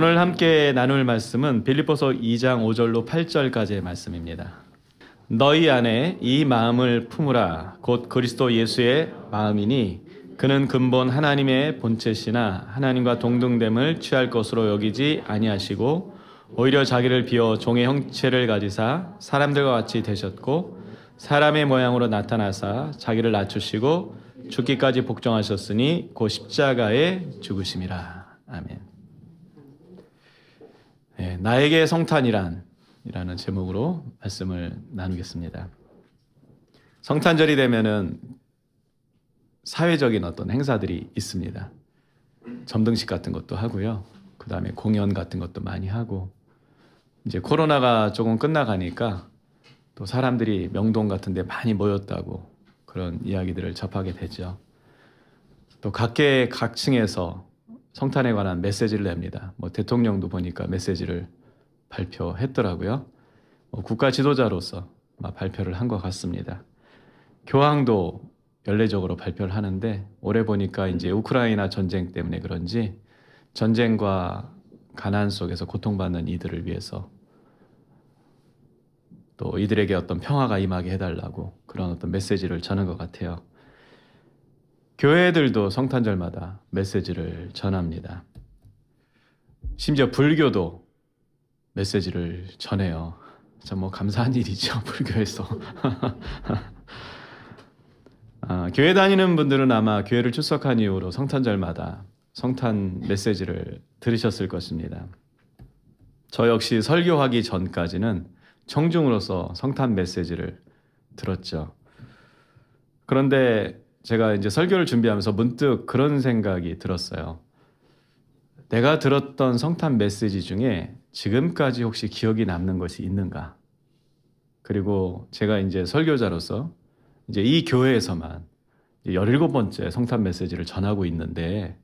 오늘 함께 나눌 말씀은 빌립보서 2장 5절로 8절까지의 말씀입니다. 너희 안에 이 마음을 품으라. 곧 그리스도 예수의 마음이니 그는 근본 하나님의 본체시나 하나님과 동등됨을 취할 것으로 여기지 아니하시고 오히려 자기를 비워 종의 형체를 가지사 사람들과 같이 되셨고 사람의 모양으로 나타나사 자기를 낮추시고 죽기까지 복종하셨으니 곧 십자가에 죽으심이라. 아멘. 네, 나에게 성탄이란 이라는 제목으로 말씀을 나누겠습니다. 성탄절이 되면은 사회적인 어떤 행사들이 있습니다. 점등식 같은 것도 하고요. 그 다음에 공연 같은 것도 많이 하고, 이제 코로나가 조금 끝나가니까 또 사람들이 명동 같은 데 많이 모였다고 그런 이야기들을 접하게 되죠. 또 각계 각층에서 성탄에 관한 메시지를 냅니다. 대통령도 보니까 메시지를 발표했더라고요. 국가 지도자로서 발표를 한 것 같습니다. 교황도 연례적으로 발표를 하는데 올해 보니까 이제 우크라이나 전쟁 때문에 그런지 전쟁과 가난 속에서 고통받는 이들을 위해서 또 이들에게 어떤 평화가 임하게 해달라고 그런 어떤 메시지를 전한 것 같아요. 교회들도 성탄절마다 메시지를 전합니다. 심지어 불교도 메시지를 전해요. 참 감사한 일이죠, 불교에서. 교회 다니는 분들은 아마 교회를 출석한 이후로 성탄절마다 성탄 메시지를 들으셨을 것입니다. 저 역시 설교하기 전까지는 청중으로서 성탄 메시지를 들었죠. 그런데 제가 이제 설교를 준비하면서 문득 그런 생각이 들었어요. 내가 들었던 성탄 메시지 중에 지금까지 혹시 기억이 남는 것이 있는가? 그리고 제가 이제 설교자로서 이제 이 교회에서만 17번째 성탄 메시지를 전하고 있는데,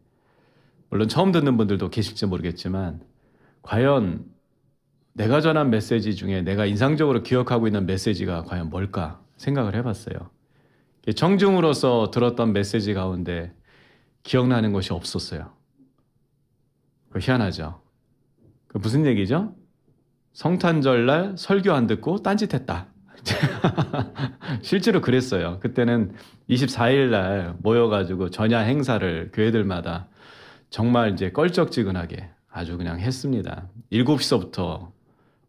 물론 처음 듣는 분들도 계실지 모르겠지만 과연 내가 전한 메시지 중에 내가 인상적으로 기억하고 있는 메시지가 과연 뭘까 생각을 해봤어요. 청중으로서 들었던 메시지 가운데 기억나는 것이 없었어요. 희한하죠. 무슨 얘기죠? 성탄절날 설교 안 듣고 딴짓했다. 실제로 그랬어요. 그때는 24일 날 모여가지고 전야 행사를 교회들마다 정말 이제 껄쩍지근하게 아주 그냥 했습니다. 7시서부터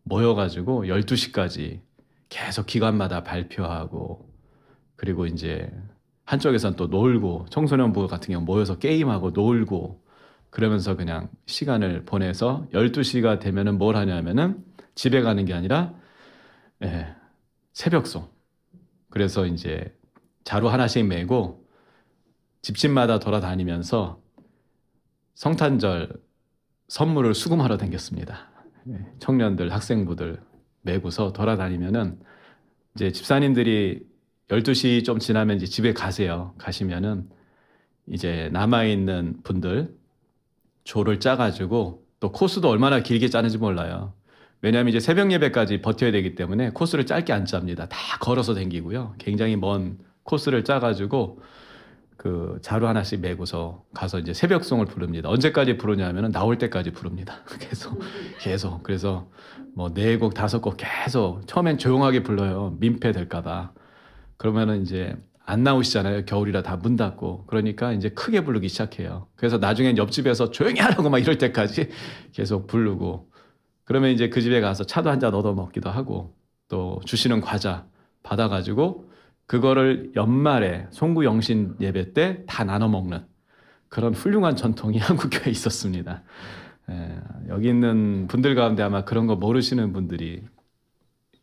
모여가지고 12시까지 계속 기관마다 발표하고, 그리고 이제 한쪽에서는 또 놀고, 청소년부 같은 경우 모여서 게임하고 놀고 그러면서 그냥 시간을 보내서 12시가 되면은 뭘 하냐면은 집에 가는 게 아니라 새벽송. 그래서 이제 자루 하나씩 메고 집집마다 돌아다니면서 성탄절 선물을 수금하러 다녔습니다. 청년들, 학생부들 메고서 돌아다니면은 이제 집사님들이 12시 좀 지나면 이제 집에 가세요. 가시면은 이제 남아있는 분들 조를 짜가지고, 또 코스도 얼마나 길게 짜는지 몰라요. 왜냐하면 이제 새벽 예배까지 버텨야 되기 때문에 코스를 짧게 안 짭니다. 다 걸어서 다니고요. 굉장히 먼 코스를 짜가지고 그 자루 하나씩 메고서 가서 이제 새벽송을 부릅니다. 언제까지 부르냐면은 나올 때까지 부릅니다. 계속. 그래서 4곡, 5곡 계속 처음엔 조용하게 불러요. 민폐 될까봐. 그러면은 이제 안 나오시잖아요. 겨울이라 다 문 닫고. 그러니까 이제 크게 부르기 시작해요. 그래서 나중엔 옆집에서 조용히 하라고 막 이럴 때까지 계속 부르고, 그러면 이제 그 집에 가서 차도 한 잔 얻어 먹기도 하고, 또 주시는 과자 받아가지고 그거를 연말에 송구영신 예배 때 다 나눠 먹는 그런 훌륭한 전통이 한국 교회에 있었습니다. 여기 있는 분들 가운데 아마 그런 거 모르시는 분들이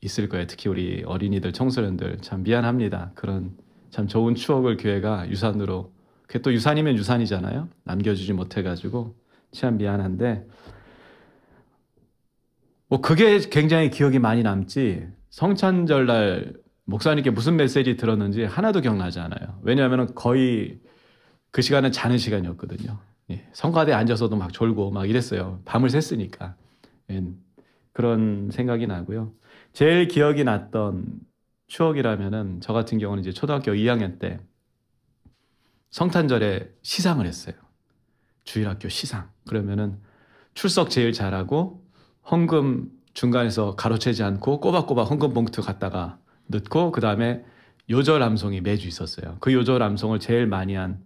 있을 거예요. 특히 우리 어린이들, 청소년들 참 미안합니다. 그런 참 좋은 추억을 교회가 유산으로, 그게 또 유산이면 유산이잖아요. 남겨주지 못해가지고 참 미안한데, 그게 굉장히 기억이 많이 남지 성탄절날 목사님께 무슨 메시지 들었는지 하나도 기억나지 않아요. 왜냐하면 거의 그 시간은 자는 시간이었거든요. 성가대에 앉아서도 막 졸고 막 이랬어요. 밤을 샜으니까. 그런 생각이 나고요. 제일 기억이 났던 추억이라면은 저 같은 경우는 이제 초등학교 2학년 때 성탄절에 시상을 했어요. 주일학교 시상. 그러면은 출석 제일 잘하고 헌금 중간에서 가로채지 않고 꼬박꼬박 헌금 봉투 갖다가 넣고 그다음에 요절 암송이 매주 있었어요. 그 요절 암송을 제일 많이 한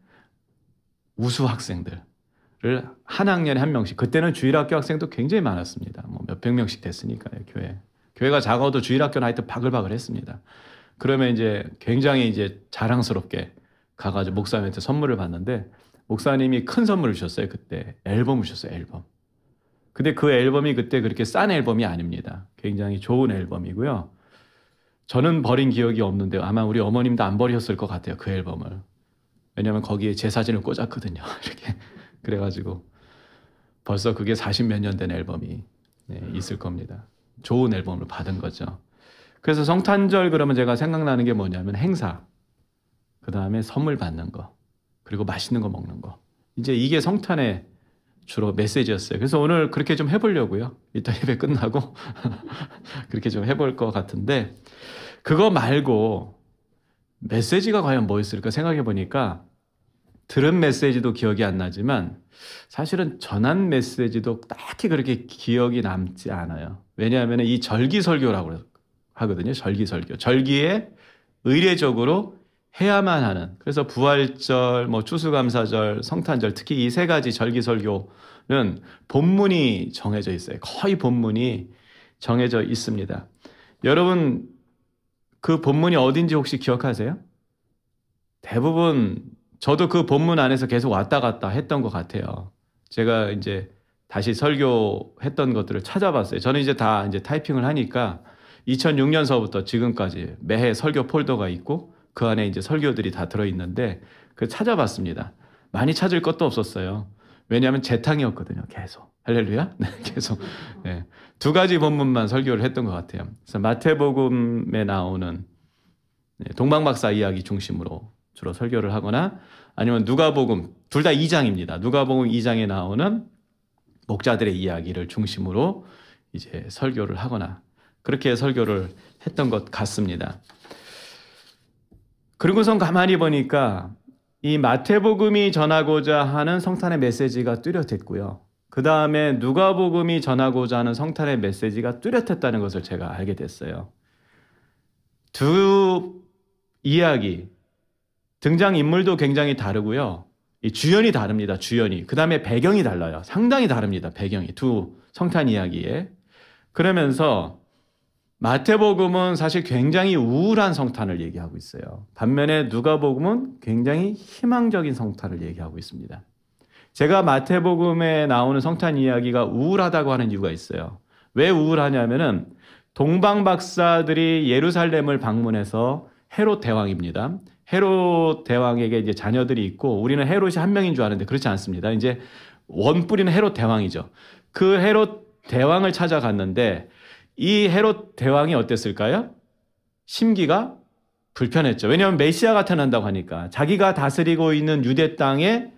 우수 학생들을 한 학년에 한 명씩. 그때는 주일학교 학생도 굉장히 많았습니다. 뭐 몇백 명씩 됐으니까요, 교회. 교회가 작아도 주일학교는 하여튼 바글바글 했습니다. 그러면 이제 굉장히 이제 자랑스럽게 가가지고 목사님한테 선물을 받는데 목사님이 큰 선물을 주셨어요. 그때 앨범을 주셨어요. 앨범. 근데 그 앨범이 그때 그렇게 싼 앨범이 아닙니다. 굉장히 좋은 앨범이고요. 저는 버린 기억이 없는데 아마 우리 어머님도 안 버리셨을 것 같아요. 그 앨범을. 왜냐하면 거기에 제 사진을 꽂았거든요. 이렇게. 그래가지고 벌써 그게 40몇 년 된 앨범이 있을 겁니다. 좋은 앨범을 받은 거죠. 그래서 성탄절 그러면 제가 생각나는 게 뭐냐면 행사, 그 다음에 선물 받는 거, 그리고 맛있는 거 먹는 거. 이제 이게 성탄의 주로 메시지였어요. 그래서 오늘 그렇게 좀 해보려고요. 이따 예배 끝나고 그렇게 좀 해볼 것 같은데 그거 말고 메시지가 과연 뭐였을까 생각해 보니까 들은 메시지도 기억이 안 나지만 사실은 전한 메시지도 딱히 그렇게 기억이 남지 않아요. 왜냐하면 이 절기설교라고 하거든요. 절기설교. 절기에 의례적으로 해야만 하는. 그래서 부활절, 뭐 추수감사절, 성탄절, 특히 이 세 가지 절기설교는 본문이 정해져 있어요. 거의 본문이 정해져 있습니다. 여러분 그 본문이 어딘지 혹시 기억하세요? 대부분 저도 그 본문 안에서 계속 왔다 갔다 했던 것 같아요. 제가 이제 다시 설교했던 것들을 찾아봤어요. 저는 이제 다 이제 타이핑을 하니까 2006년서부터 지금까지 매해 설교 폴더가 있고 그 안에 이제 설교들이 다 들어있는데 그 찾아봤습니다. 많이 찾을 것도 없었어요. 왜냐하면 재탕이었거든요. 계속. 할렐루야? 네, 계속. 네. 두 가지 본문만 설교를 했던 것 같아요. 그래서 마태복음에 나오는 동방박사 이야기 중심으로 주로 설교를 하거나 아니면 누가복음, 둘 다 2장입니다. 누가복음 2장에 나오는 목자들의 이야기를 중심으로 이제 설교를 하거나 그렇게 설교를 했던 것 같습니다. 그리고선 가만히 보니까 이 마태복음이 전하고자 하는 성탄의 메시지가 뚜렷했고요. 그 다음에 누가복음이 전하고자 하는 성탄의 메시지가 뚜렷했다는 것을 제가 알게 됐어요. 두 이야기, 등장인물도 굉장히 다르고요. 이 주연이 다릅니다. 주연이. 그 다음에 배경이 달라요. 상당히 다릅니다. 배경이. 두 성탄 이야기에. 그러면서 마태복음은 사실 굉장히 우울한 성탄을 얘기하고 있어요. 반면에 누가복음은 굉장히 희망적인 성탄을 얘기하고 있습니다. 제가 마태복음에 나오는 성탄 이야기가 우울하다고 하는 이유가 있어요. 왜 우울하냐면은 동방 박사들이 예루살렘을 방문해서 헤롯 대왕입니다. 헤롯 대왕에게 이제 자녀들이 있고 우리는 헤롯이 한 명인 줄 아는데 그렇지 않습니다. 이제 원뿌리는 헤롯 대왕이죠. 그 헤롯 대왕을 찾아갔는데 이 헤롯 대왕이 어땠을까요? 심기가 불편했죠. 왜냐하면 메시아가 태어난다고 하니까 자기가 다스리고 있는 유대 땅에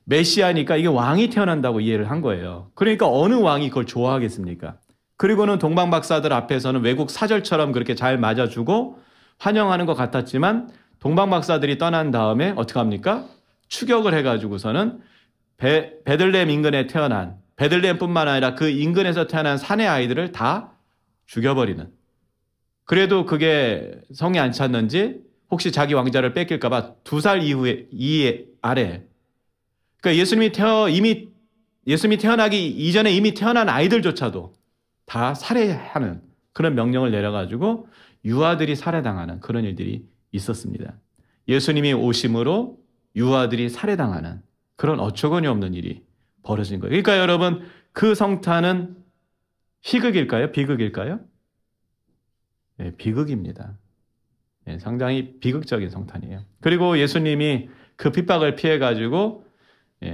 메시아니까 이게 왕이 태어난다고 이해를 한 거예요. 그러니까 어느 왕이 그걸 좋아하겠습니까? 그리고는 동방 박사들 앞에서는 외국 사절처럼 그렇게 잘 맞아주고 환영하는 것 같았지만 동방 박사들이 떠난 다음에 어떻게 합니까? 추격을 해가지고서는 베들레헴 인근에 태어난 베들레헴뿐만 아니라 그 인근에서 태어난 사내 아이들을 다 죽여버리는. 그래도 그게 성에 안 찼는지 혹시 자기 왕자를 뺏길까 봐 2살 이후에 이 아래. 그러니까 예수님이 태어나기 이전에 이미 태어난 아이들조차도 다 살해하는 그런 명령을 내려가지고 유아들이 살해당하는 그런 일들이 있었습니다. 예수님이 오심으로 유아들이 살해당하는 그런 어처구니 없는 일이 벌어진 거예요. 그러니까 여러분 그 성탄은 희극일까요? 비극일까요? 네, 비극입니다. 네, 상당히 비극적인 성탄이에요. 그리고 예수님이 그 핍박을 피해가지고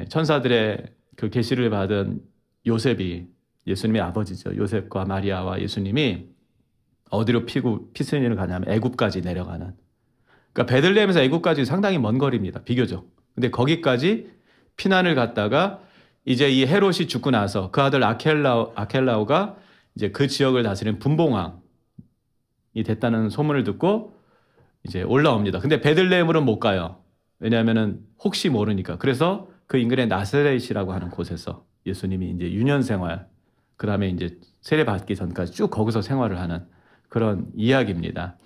천사들의 그 계시를 받은 요셉이 예수님의 아버지죠. 요셉과 마리아와 예수님이 어디로 피신을 가냐면 애굽까지 내려가는. 그러니까 베들레헴에서 애굽까지 상당히 먼 거리입니다. 비교적. 근데 거기까지 피난을 갔다가 이제 이 헤롯이 죽고 나서 그 아들 아켈라오가 이제 그 지역을 다스리는 분봉왕이 됐다는 소문을 듣고 이제 올라옵니다. 근데 베들레헴으로는 못 가요. 왜냐하면은 혹시 모르니까. 그래서 그 인근의 나사렛이라고 하는 곳에서 예수님이 이제 유년 생활, 그 다음에 이제 세례 받기 전까지 쭉 거기서 생활을 하는 그런 이야기입니다.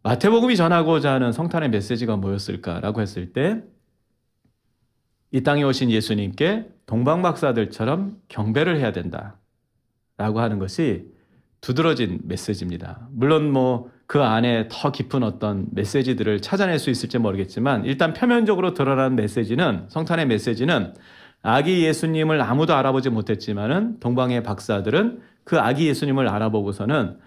마태복음이 전하고자 하는 성탄의 메시지가 뭐였을까라고 했을 때 이 땅에 오신 예수님께 동방박사들처럼 경배를 해야 된다라고 하는 것이 두드러진 메시지입니다. 물론 뭐 그 안에 더 깊은 어떤 메시지들을 찾아낼 수 있을지 모르겠지만 일단 표면적으로 드러나는 메시지는 성탄의 메시지는 아기 예수님을 아무도 알아보지 못했지만은 동방의 박사들은 그 아기 예수님을 알아보고서는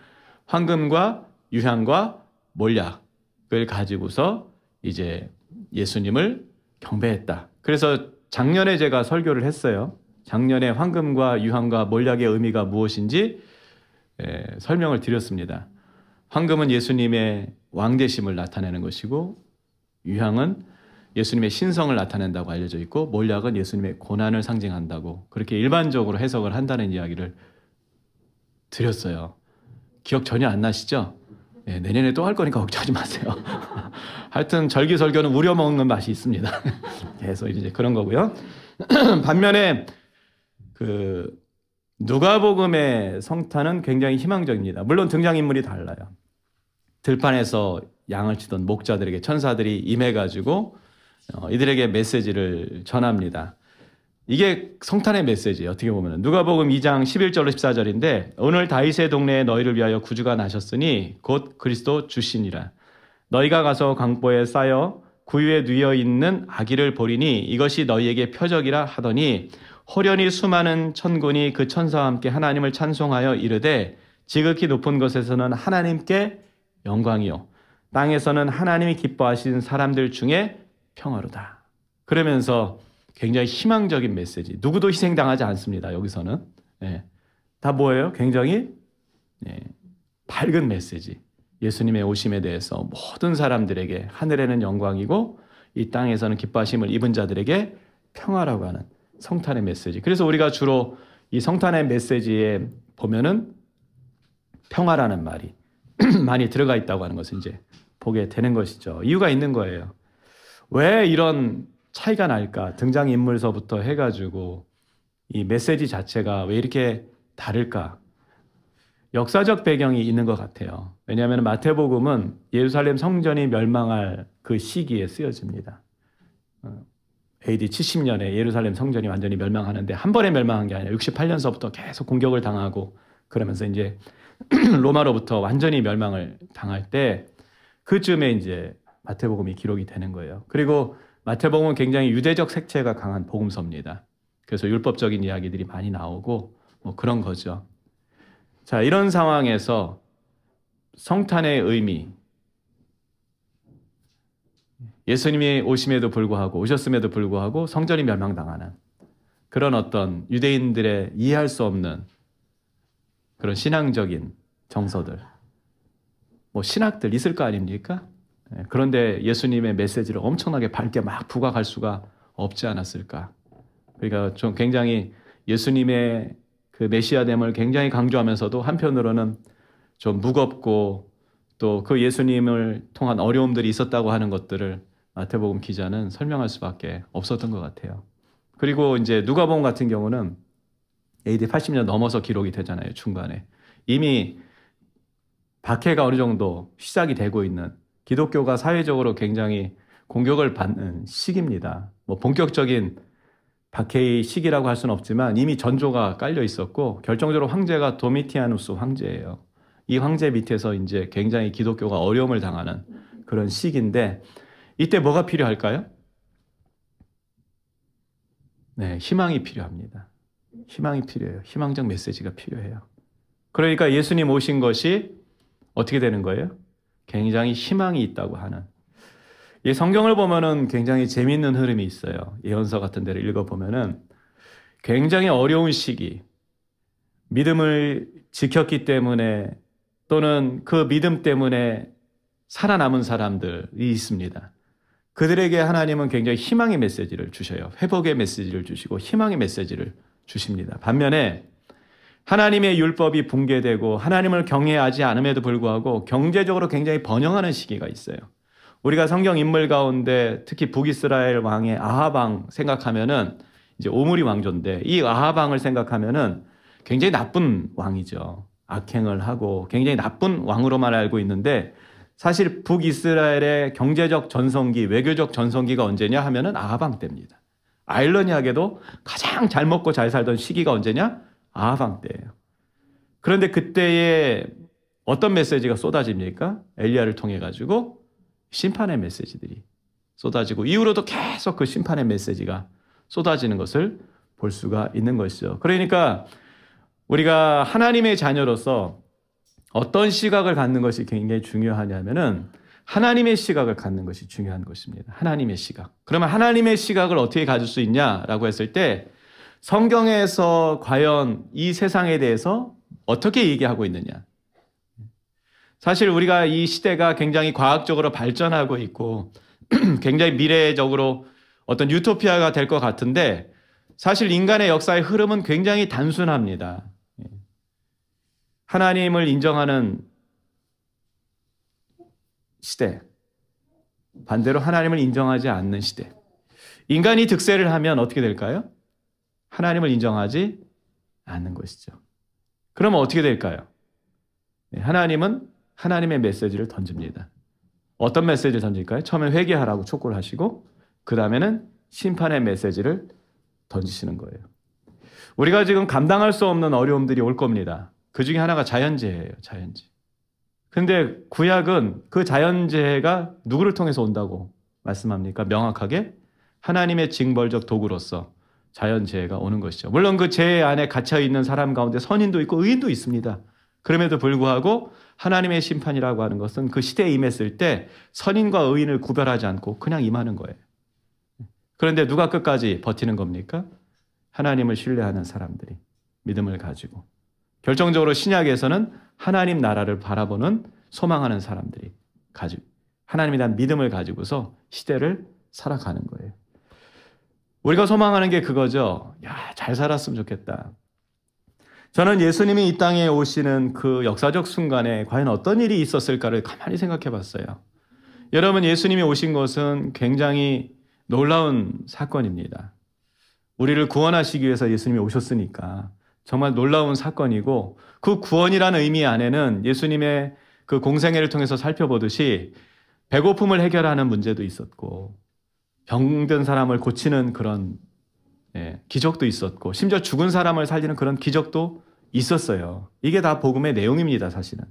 황금과 유향과 몰약을 가지고서 이제 예수님을 경배했다. 그래서 작년에 제가 설교를 했어요. 작년에 황금과 유향과 몰약의 의미가 무엇인지 설명을 드렸습니다. 황금은 예수님의 왕되심을 나타내는 것이고 유향은 예수님의 신성을 나타낸다고 알려져 있고 몰약은 예수님의 고난을 상징한다고 그렇게 일반적으로 해석을 한다는 이야기를 드렸어요. 기억 전혀 안 나시죠? 네, 내년에 또 할 거니까 걱정하지 마세요. 하여튼 절기설교는 우려먹는 맛이 있습니다. 그래서 이제 그런 거고요. 반면에 그 누가복음의 성탄은 굉장히 희망적입니다. 물론 등장인물이 달라요. 들판에서 양을 치던 목자들에게 천사들이 임해가지고 이들에게 메시지를 전합니다. 이게 성탄의 메시지예요. 어떻게 보면 누가복음 2장 11절로 14절인데 오늘 다윗의 동네에 너희를 위하여 구주가 나셨으니 곧 그리스도 주시니라. 너희가 가서 강보에 쌓여 구유에 누워 있는 아기를 보리니 이것이 너희에게 표적이라 하더니 호련히 수많은 천군이 그 천사와 함께 하나님을 찬송하여 이르되 지극히 높은 곳에서는 하나님께 영광이요 땅에서는 하나님이 기뻐하시는 사람들 중에 평화로다. 그러면서 굉장히 희망적인 메시지. 누구도 희생당하지 않습니다. 여기서는. 다 뭐예요? 굉장히 밝은 메시지. 예수님의 오심에 대해서 모든 사람들에게 하늘에는 영광이고 이 땅에서는 기뻐하심을 입은 자들에게 평화라고 하는 성탄의 메시지. 그래서 우리가 주로 이 성탄의 메시지에 보면은 평화라는 말이 많이 들어가 있다고 하는 것을 이제 보게 되는 것이죠. 이유가 있는 거예요. 왜 이런 차이가 날까? 등장인물서부터 해가지고 이 메시지 자체가 왜 이렇게 다를까? 역사적 배경이 있는 것 같아요. 왜냐하면 마태복음은 예루살렘 성전이 멸망할 그 시기에 쓰여집니다. AD 70년에 예루살렘 성전이 완전히 멸망하는데 한 번에 멸망한 게 아니라 68년서부터 계속 공격을 당하고 그러면서 이제 로마로부터 완전히 멸망을 당할 때 그쯤에 이제 마태복음이 기록이 되는 거예요. 그리고 마태복음은 굉장히 유대적 색채가 강한 복음서입니다. 그래서 율법적인 이야기들이 많이 나오고 뭐 그런 거죠. 자, 이런 상황에서 성탄의 의미, 예수님이 오심에도 불구하고 오셨음에도 불구하고 성전이 멸망당하는 그런 어떤 유대인들의 이해할 수 없는 그런 신앙적인 정서들, 뭐 신학들 있을 거 아닙니까? 그런데 예수님의 메시지를 엄청나게 밝게 막 부각할 수가 없지 않았을까? 그러니까 좀 굉장히 예수님의 그 메시아됨을 굉장히 강조하면서도 한편으로는 좀 무겁고 또 그 예수님을 통한 어려움들이 있었다고 하는 것들을 마태복음 기자는 설명할 수밖에 없었던 것 같아요. 그리고 이제 누가복음 같은 경우는 AD 80년 넘어서 기록이 되잖아요. 중간에. 이미 박해가 어느 정도 시작이 되고 있는 기독교가 사회적으로 굉장히 공격을 받는 시기입니다. 뭐 본격적인 박해의 시기라고 할 수는 없지만 이미 전조가 깔려 있었고 결정적으로 황제가 도미티아누스 황제예요. 이 황제 밑에서 이제 굉장히 기독교가 어려움을 당하는 그런 시기인데 이때 뭐가 필요할까요? 네, 희망이 필요합니다. 희망이 필요해요. 희망적 메시지가 필요해요. 그러니까 예수님 오신 것이 어떻게 되는 거예요? 굉장히 희망이 있다고 하는. 이 성경을 보면은 굉장히 재미있는 흐름이 있어요. 예언서 같은 데를 읽어보면은 굉장히 어려운 시기, 믿음을 지켰기 때문에 또는 그 믿음 때문에 살아남은 사람들이 있습니다. 그들에게 하나님은 굉장히 희망의 메시지를 주셔요. 회복의 메시지를 주시고 희망의 메시지를 주십니다. 반면에 하나님의 율법이 붕괴되고 하나님을 경외하지 않음에도 불구하고 경제적으로 굉장히 번영하는 시기가 있어요. 우리가 성경 인물 가운데 특히 북이스라엘 왕의 아합 왕 생각하면은 이제 오므리 왕조인데 이 아합 왕을 생각하면은 굉장히 나쁜 왕이죠. 악행을 하고 굉장히 나쁜 왕으로만 알고 있는데 사실 북이스라엘의 경제적 전성기, 외교적 전성기가 언제냐 하면은 아합 왕 때입니다. 아이러니하게도 가장 잘 먹고 잘 살던 시기가 언제냐? 아합 왕 때예요. 그런데 그때에 어떤 메시지가 쏟아집니까? 엘리야를 통해 가지고 심판의 메시지들이 쏟아지고 이후로도 계속 그 심판의 메시지가 쏟아지는 것을 볼 수가 있는 것이죠. 그러니까 우리가 하나님의 자녀로서 어떤 시각을 갖는 것이 굉장히 중요하냐면은 하나님의 시각을 갖는 것이 중요한 것입니다. 하나님의 시각. 그러면 하나님의 시각을 어떻게 가질 수 있냐라고 했을 때 성경에서 과연 이 세상에 대해서 어떻게 얘기하고 있느냐. 사실 우리가 이 시대가 굉장히 과학적으로 발전하고 있고 굉장히 미래적으로 어떤 유토피아가 될 것 같은데 사실 인간의 역사의 흐름은 굉장히 단순합니다. 하나님을 인정하는 시대, 반대로 하나님을 인정하지 않는 시대. 인간이 득세를 하면 어떻게 될까요? 하나님을 인정하지 않는 것이죠. 그러면 어떻게 될까요? 하나님은 하나님의 메시지를 던집니다. 어떤 메시지를 던질까요? 처음에 회개하라고 촉구를 하시고 그 다음에는 심판의 메시지를 던지시는 거예요. 우리가 지금 감당할 수 없는 어려움들이 올 겁니다. 그 중에 하나가 자연재해예요. 자연재해. 근데 구약은 그 자연재해가 누구를 통해서 온다고 말씀합니까? 명확하게 하나님의 징벌적 도구로서 자연재해가 오는 것이죠. 물론 그 재해 안에 갇혀있는 사람 가운데 선인도 있고 의인도 있습니다. 그럼에도 불구하고 하나님의 심판이라고 하는 것은 그 시대에 임했을 때 선인과 의인을 구별하지 않고 그냥 임하는 거예요. 그런데 누가 끝까지 버티는 겁니까? 하나님을 신뢰하는 사람들이 믿음을 가지고 결정적으로 신약에서는 하나님 나라를 바라보는 소망하는 사람들이 하나님에 대한 믿음을 가지고서 시대를 살아가는 거예요. 우리가 소망하는 게 그거죠. 야, 잘 살았으면 좋겠다. 저는 예수님이 이 땅에 오시는 그 역사적 순간에 과연 어떤 일이 있었을까를 가만히 생각해 봤어요. 여러분, 예수님이 오신 것은 굉장히 놀라운 사건입니다. 우리를 구원하시기 위해서 예수님이 오셨으니까 정말 놀라운 사건이고 그 구원이라는 의미 안에는 예수님의 그 공생애를 통해서 살펴보듯이 배고픔을 해결하는 문제도 있었고 병든 사람을 고치는 그런 기적도 있었고 심지어 죽은 사람을 살리는 그런 기적도 있었어요. 이게 다 복음의 내용입니다. 사실은.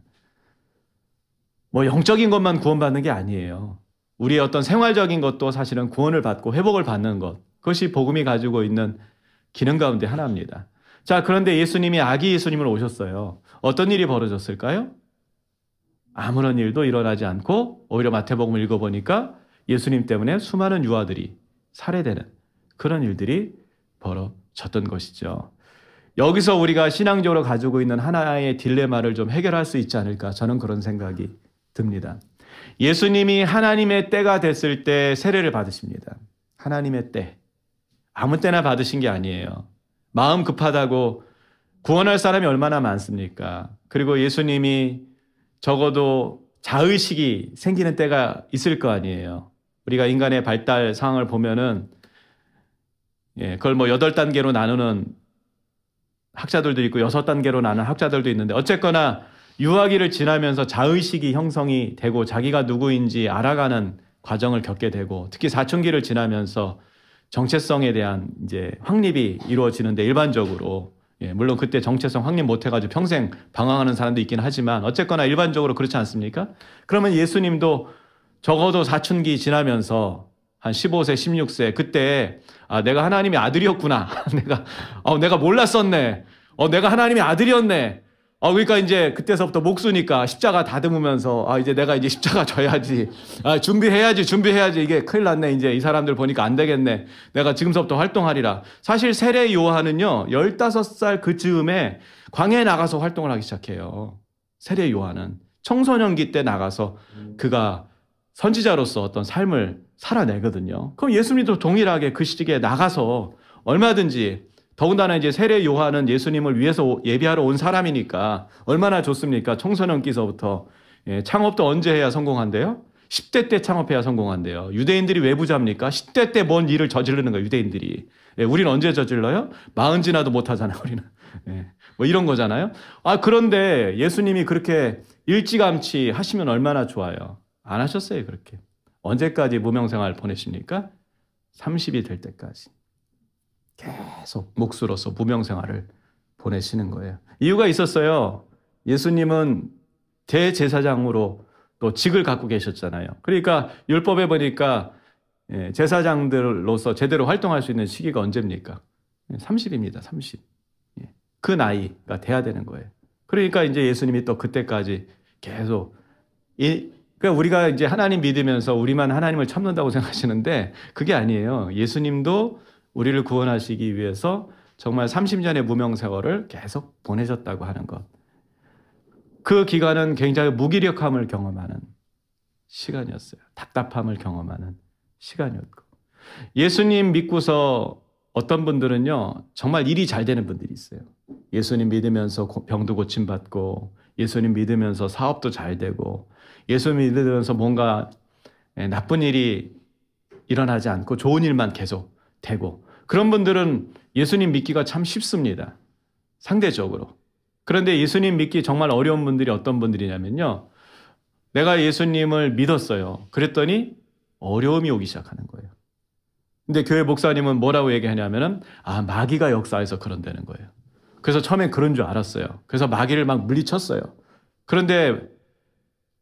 뭐 영적인 것만 구원받는 게 아니에요. 우리의 어떤 생활적인 것도 사실은 구원을 받고 회복을 받는 것. 그것이 복음이 가지고 있는 기능 가운데 하나입니다. 자, 그런데 예수님이 아기 예수님을 오셨어요. 어떤 일이 벌어졌을까요? 아무런 일도 일어나지 않고 오히려 마태복음을 읽어보니까 예수님 때문에 수많은 유아들이 살해되는 그런 일들이 벌어졌던 것이죠. 여기서 우리가 신앙적으로 가지고 있는 하나의 딜레마를 좀 해결할 수 있지 않을까 저는 그런 생각이 듭니다. 예수님이 하나님의 때가 됐을 때 세례를 받으십니다. 하나님의 때. 아무 때나 받으신 게 아니에요. 마음 급하다고 구원할 사람이 얼마나 많습니까? 그리고 예수님이 적어도 자의식이 생기는 때가 있을 거 아니에요. 우리가 인간의 발달 상황을 보면은 그걸 뭐 8단계로 나누는 학자들도 있고 6단계로 나누는 학자들도 있는데 어쨌거나 유아기를 지나면서 자의식이 형성이 되고 자기가 누구인지 알아가는 과정을 겪게 되고 특히 사춘기를 지나면서 정체성에 대한 이제 확립이 이루어지는데 일반적으로 물론 그때 정체성 확립 못해가지고 평생 방황하는 사람도 있긴 하지만 어쨌거나 일반적으로 그렇지 않습니까? 그러면 예수님도 적어도 사춘기 지나면서 한 15세, 16세 그때 내가 하나님의 아들이었구나. 내가 몰랐었네. 내가 하나님의 아들이었네. 그러니까 이제 그때서부터 목수니까 십자가 다듬으면서 이제 내가 이제 십자가 져야지. 준비해야지. 이게 큰일 났네. 이제 이 사람들 보니까 안 되겠네. 내가 지금서부터 활동하리라. 사실 세례 요한은요. 15살 그즈음에 광야에 나가서 활동을 하기 시작해요. 세례 요한은 청소년기 때 나가서 그가 선지자로서 어떤 삶을 살아내거든요. 그럼 예수님도 동일하게 그 시기에 나가서 얼마든지 더군다나 이제 세례 요한은 예수님을 위해서 예비하러 온 사람이니까 얼마나 좋습니까? 청소년기서부터 창업도 언제 해야 성공한대요? 10대 때 창업해야 성공한대요. 유대인들이 왜 부자입니까? 10대 때 뭔 일을 저지르는 거예요, 유대인들이. 예, 우리는 언제 저질러요? 40 지나도 못하잖아요, 우리는. 예, 뭐 이런 거잖아요. 그런데 예수님이 그렇게 일찌감치 하시면 얼마나 좋아요. 안 하셨어요, 그렇게. 언제까지 무명생활 보내십니까? 30이 될 때까지. 계속 몫으로서 무명생활을 보내시는 거예요. 이유가 있었어요. 예수님은 대제사장으로 또 직을 갖고 계셨잖아요. 그러니까 율법에 보니까 제사장들로서 제대로 활동할 수 있는 시기가 언제입니까? 30입니다. 30. 그 나이가 돼야 되는 거예요. 그러니까 이제 예수님이 또 그때까지 계속 그러니까 우리가 이제 하나님 믿으면서 우리만 하나님을 참는다고 생각하시는데 그게 아니에요. 예수님도 우리를 구원하시기 위해서 정말 30년의 무명세월을 계속 보내셨다고 하는 것. 그 기간은 굉장히 무기력함을 경험하는 시간이었어요. 답답함을 경험하는 시간이었고. 예수님 믿고서 어떤 분들은요, 정말 일이 잘 되는 분들이 있어요. 예수님 믿으면서 병도 고침받고, 예수님 믿으면서 사업도 잘 되고, 예수님 믿으면서 뭔가 나쁜 일이 일어나지 않고 좋은 일만 계속 되고, 그런 분들은 예수님 믿기가 참 쉽습니다. 상대적으로. 그런데 예수님 믿기 정말 어려운 분들이 어떤 분들이냐면요. 내가 예수님을 믿었어요. 그랬더니 어려움이 오기 시작하는 거예요. 근데 교회 목사님은 뭐라고 얘기하냐면은 마귀가 역사해서 그런다는 거예요. 그래서 처음엔 그런 줄 알았어요. 그래서 마귀를 막 물리쳤어요. 그런데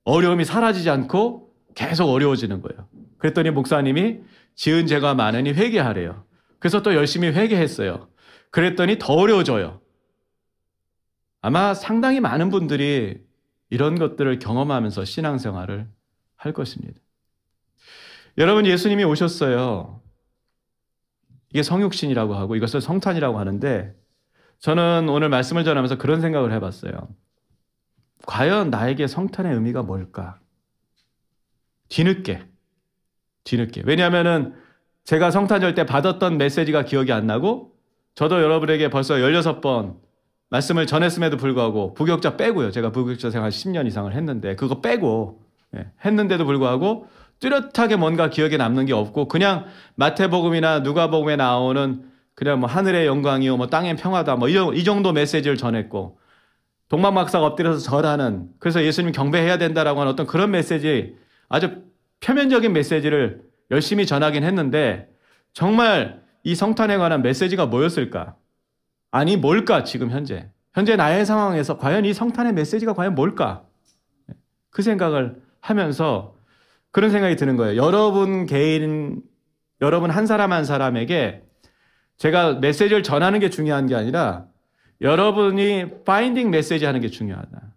어려움이 사라지지 않고 계속 어려워지는 거예요. 그랬더니 목사님이 지은 죄가 많으니 회개하래요. 그래서 또 열심히 회개했어요. 그랬더니 더 어려워져요. 아마 상당히 많은 분들이 이런 것들을 경험하면서 신앙생활을 할 것입니다. 여러분, 예수님이 오셨어요. 이게 성육신이라고 하고 이것을 성탄이라고 하는데 저는 오늘 말씀을 전하면서 그런 생각을 해봤어요. 과연 나에게 성탄의 의미가 뭘까? 뒤늦게. 왜냐하면은 제가 성탄절 때 받았던 메시지가 기억이 안 나고 저도 여러분에게 벌써 16번 말씀을 전했음에도 불구하고 부교육자 빼고요. 제가 부교육자 생활 10년 이상을 했는데 그거 빼고 했는데도 불구하고 뚜렷하게 뭔가 기억에 남는 게 없고 그냥 마태복음이나 누가복음에 나오는 그냥 뭐 하늘의 영광이요 뭐 땅의 평화다 뭐 이 정도 메시지를 전했고 동방박사가 엎드려서 절하는 그래서 예수님 경배해야 된다라고 하는 어떤 그런 메시지 아주 표면적인 메시지를 열심히 전하긴 했는데 정말 이 성탄에 관한 메시지가 뭐였을까? 아니 뭘까 지금 현재 나의 상황에서 과연 이 성탄의 메시지가 과연 뭘까? 그 생각을 하면서 그런 생각이 드는 거예요. 여러분 한 사람 한 사람에게 제가 메시지를 전하는 게 중요한 게 아니라 여러분이 파인딩 메시지 하는 게 중요하다.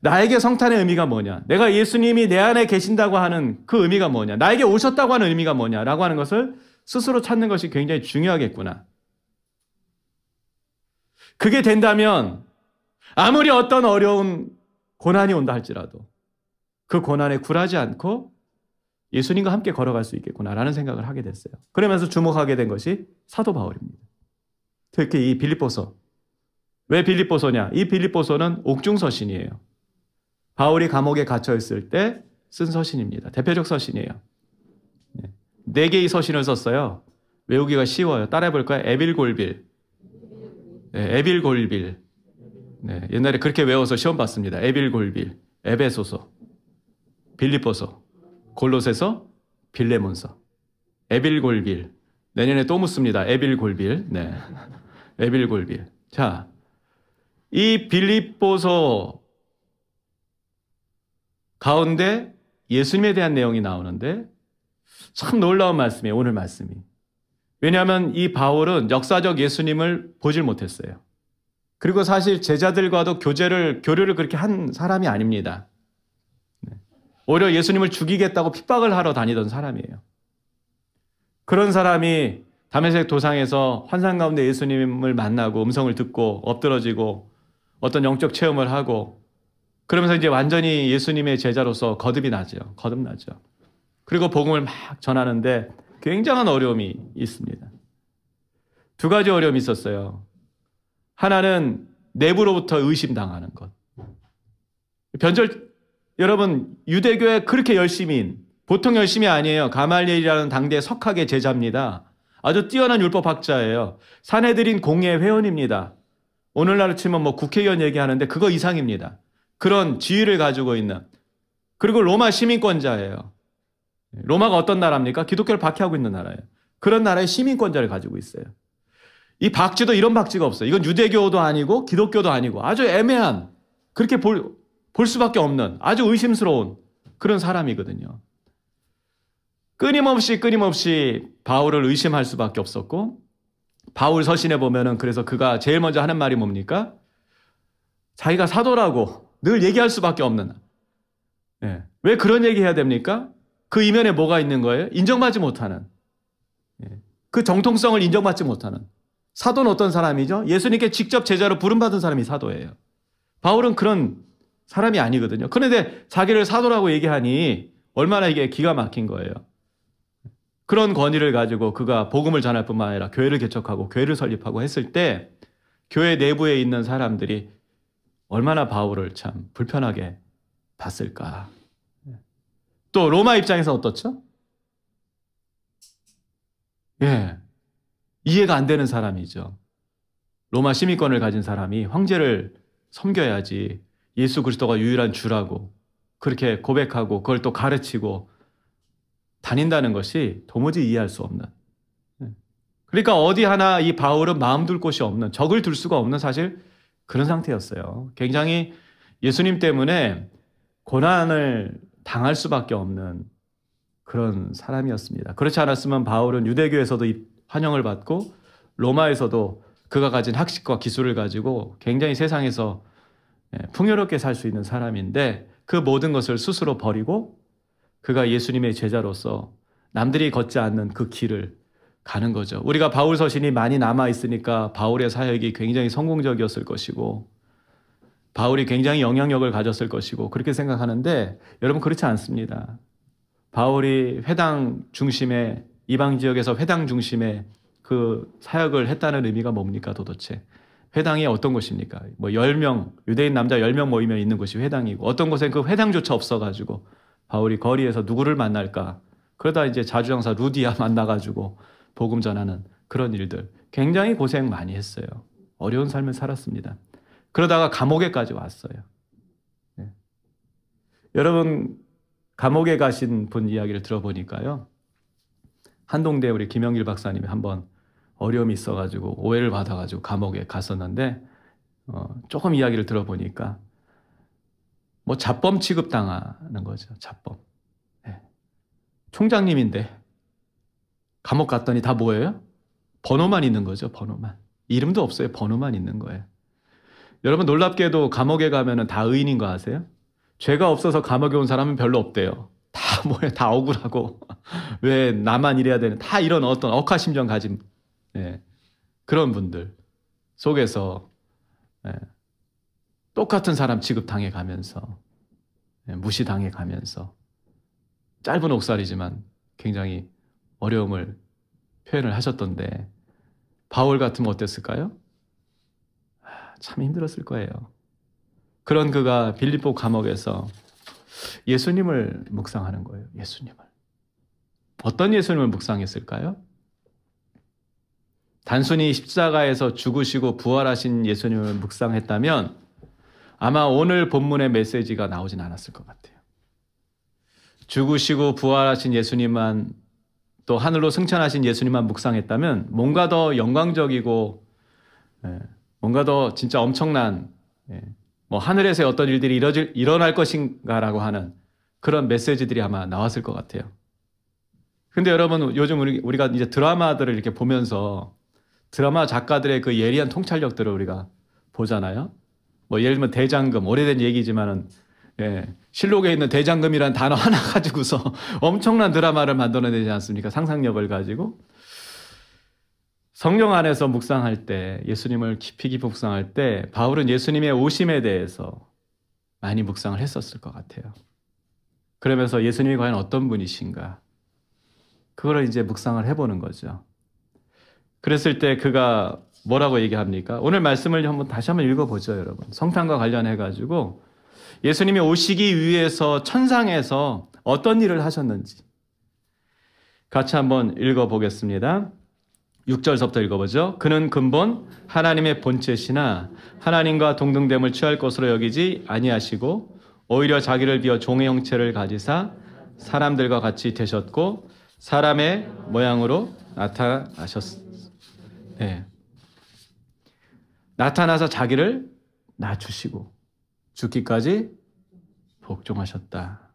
나에게 성탄의 의미가 뭐냐? 내가 예수님이 내 안에 계신다고 하는 그 의미가 뭐냐? 나에게 오셨다고 하는 의미가 뭐냐라고 하는 것을 스스로 찾는 것이 굉장히 중요하겠구나. 그게 된다면 아무리 어떤 어려운 고난이 온다 할지라도 그 고난에 굴하지 않고 예수님과 함께 걸어갈 수 있겠구나라는 생각을 하게 됐어요. 그러면서 주목하게 된 것이 사도 바울입니다. 특히 이 빌립보서. 왜 빌립보서냐? 이 빌립보서는 옥중서신이에요. 바울이 감옥에 갇혀 있을 때 쓴 서신입니다. 대표적 서신이에요. 4개의 서신을 썼어요. 외우기가 쉬워요. 따라해 볼까요? 에빌골빌. 에빌골빌. 옛날에 그렇게 외워서 시험 봤습니다. 에빌골빌. 에베소서. 빌립보서. 골로새서. 빌레몬서. 에빌골빌. 내년에 또 묻습니다. 에빌골빌. 네. 에빌골빌. 자, 이 빌립보서 가운데 예수님에 대한 내용이 나오는데 참 놀라운 말씀이에요. 오늘 말씀이. 왜냐하면 이 바울은 역사적 예수님을 보질 못했어요. 그리고 사실 제자들과도 교류를 그렇게 한 사람이 아닙니다. 오히려 예수님을 죽이겠다고 핍박을 하러 다니던 사람이에요. 그런 사람이 다메섹 도상에서 환상 가운데 예수님을 만나고 음성을 듣고 엎드러지고 어떤 영적 체험을 하고 그러면서 이제 완전히 예수님의 제자로서 거듭나죠. 그리고 복음을 막 전하는데 굉장한 어려움이 있습니다. 2가지 어려움이 있었어요. 하나는 내부로부터 의심당하는 것. 여러분 유대교에 그렇게 열심인, 보통 열심이 아니에요. 가말리엘이라는 당대 석학의 제자입니다. 아주 뛰어난 율법학자예요. 산헤드린 공예 회원입니다. 오늘날로 치면 뭐 국회의원 얘기하는데 그거 이상입니다. 그런 지위를 가지고 있는. 그리고 로마 시민권자예요. 로마가 어떤 나라입니까? 기독교를 박해하고 있는 나라예요. 그런 나라의 시민권자를 가지고 있어요. 이 박쥐도 이런 박쥐가 없어요. 이건 유대교도 아니고 기독교도 아니고 아주 애매한, 그렇게 볼 수밖에 없는 아주 의심스러운 그런 사람이거든요. 끊임없이 바울을 의심할 수밖에 없었고, 바울 서신에 보면은 그래서 그가 제일 먼저 하는 말이 뭡니까? 자기가 사도라고 늘 얘기할 수밖에 없는. 예. 왜 그런 얘기 해야 됩니까? 그 이면에 뭐가 있는 거예요? 인정받지 못하는. 예. 그 정통성을 인정받지 못하는. 사도는 어떤 사람이죠? 예수님께 직접 제자로 부름받은 사람이 사도예요. 바울은 그런 사람이 아니거든요. 그런데 자기를 사도라고 얘기하니 얼마나 이게 기가 막힌 거예요. 그런 권위를 가지고 그가 복음을 전할 뿐만 아니라 교회를 개척하고 교회를 설립하고 했을 때 교회 내부에 있는 사람들이 얼마나 바울을 참 불편하게 봤을까. 또 로마 입장에서 어떻죠? 예, 이해가 안 되는 사람이죠. 로마 시민권을 가진 사람이 황제를 섬겨야지 예수 그리스도가 유일한 주라고 그렇게 고백하고 그걸 또 가르치고 다닌다는 것이 도무지 이해할 수 없는. 그러니까 어디 하나 이 바울은 마음 둘 곳이 없는, 적을 둘 수가 없는 사실 그런 상태였어요. 굉장히 예수님 때문에 고난을 당할 수밖에 없는 그런 사람이었습니다. 그렇지 않았으면 바울은 유대교에서도 환영을 받고 로마에서도 그가 가진 학식과 기술을 가지고 굉장히 세상에서 풍요롭게 살 수 있는 사람인데 그 모든 것을 스스로 버리고 그가 예수님의 제자로서 남들이 걷지 않는 그 길을 가는 거죠. 우리가 바울 서신이 많이 남아있으니까 바울의 사역이 굉장히 성공적이었을 것이고 바울이 굉장히 영향력을 가졌을 것이고 그렇게 생각하는데 여러분 그렇지 않습니다. 바울이 회당 중심의, 이방 지역에서 회당 중심의 그 사역을 했다는 의미가 뭡니까 도대체? 회당이 어떤 곳입니까? 뭐 10명, 유대인 남자 10명 모이면 있는 곳이 회당이고 어떤 곳엔 그 회당조차 없어가지고 바울이 거리에서 누구를 만날까? 그러다 이제 자주장사 루디아 만나가지고 복음 전하는 그런 일들. 굉장히 고생 많이 했어요. 어려운 삶을 살았습니다. 그러다가 감옥에까지 왔어요. 네. 여러분 감옥에 가신 분 이야기를 들어보니까요. 한동대 우리 김영길 박사님이 한번 어려움이 있어가지고 오해를 받아가지고 감옥에 갔었는데 조금 이야기를 들어보니까 뭐 잡범 취급당하는 거죠. 잡범. 네. 총장님인데 감옥 갔더니 다 뭐예요? 번호만 있는 거죠. 번호만. 이름도 없어요. 번호만 있는 거예요. 여러분 놀랍게도 감옥에 가면은 다 의인인 거 아세요? 죄가 없어서 감옥에 온 사람은 별로 없대요. 다 뭐예요? 다 억울하고 왜 나만 이래야 되는, 다 이런 어떤 억하심정 가진 그런 분들 속에서 똑같은 사람 취급당해 가면서 무시당해 가면서 짧은 옥살이지만 굉장히 어려움을 표현을 하셨던데 바울 같으면 어땠을까요? 참 힘들었을 거예요. 그런 그가 빌립보 감옥에서 예수님을 묵상하는 거예요. 예수님을. 어떤 예수님을 묵상했을까요? 단순히 십자가에서 죽으시고 부활하신 예수님을 묵상했다면 아마 오늘 본문의 메시지가 나오진 않았을 것 같아요. 죽으시고 부활하신 예수님만, 또 하늘로 승천하신 예수님만 묵상했다면 뭔가 더 영광적이고 뭔가 더 진짜 엄청난 뭐 하늘에서 어떤 일들이 일어날 것인가라고 하는 그런 메시지들이 아마 나왔을 것 같아요. 근데 여러분 요즘 우리가 이제 드라마들을 이렇게 보면서 드라마 작가들의 그 예리한 통찰력들을 우리가 보잖아요. 뭐 예를 들면 대장금, 오래된 얘기지만은 실록에 있는 대장금이라는 단어 하나 가지고서 엄청난 드라마를 만들어내지 않습니까? 상상력을 가지고. 성령 안에서 묵상할 때, 예수님을 깊이 묵상할 때 바울은 예수님의 오심에 대해서 많이 묵상을 했었을 것 같아요. 그러면서 예수님이 과연 어떤 분이신가, 그거를 이제 묵상을 해보는 거죠. 그랬을 때 그가 뭐라고 얘기합니까? 오늘 말씀을 다시 한번 읽어보죠, 여러분. 성탄과 관련해가지고 예수님이 오시기 위해서 천상에서 어떤 일을 하셨는지 같이 한번 읽어보겠습니다. 6절서부터 읽어보죠. 그는 근본 하나님의 본체시나 하나님과 동등됨을 취할 것으로 여기지 아니하시고 오히려 자기를 비어 종의 형체를 가지사 사람들과 같이 되셨고 사람의 모양으로 네. 나타나서 자기를 낮추시고 죽기까지 복종하셨다.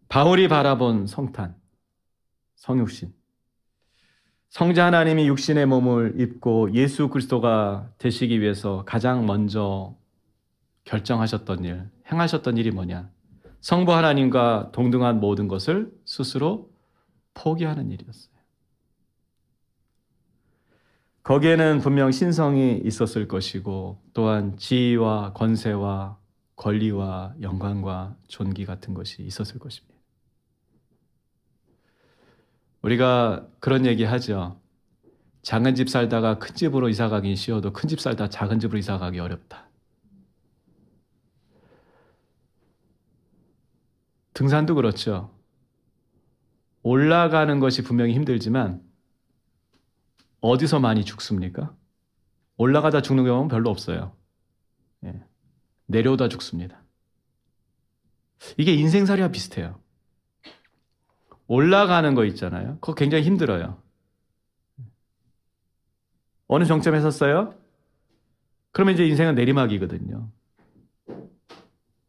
바울이 바라본 성탄, 성육신. 성자 하나님이 육신의 몸을 입고 예수 그리스도가 되시기 위해서 가장 먼저 결정하셨던 일, 행하셨던 일이 뭐냐? 성부 하나님과 동등한 모든 것을 스스로 포기하는 일이었어요. 거기에는 분명 신성이 있었을 것이고 또한 지위와 권세와 권리와 영광과 존귀 같은 것이 있었을 것입니다. 우리가 그런 얘기 하죠. 작은 집 살다가 큰 집으로 이사 가긴 쉬워도 큰 집 살다 작은 집으로 이사 가기 어렵다. 등산도 그렇죠. 올라가는 것이 분명히 힘들지만 어디서 많이 죽습니까? 올라가다 죽는 경우는 별로 없어요. 예. 내려오다 죽습니다. 이게 인생살이와 비슷해요. 올라가는 거 있잖아요. 그거 굉장히 힘들어요. 어느 정점에 섰어요? 그러면 이제 인생은 내리막이거든요.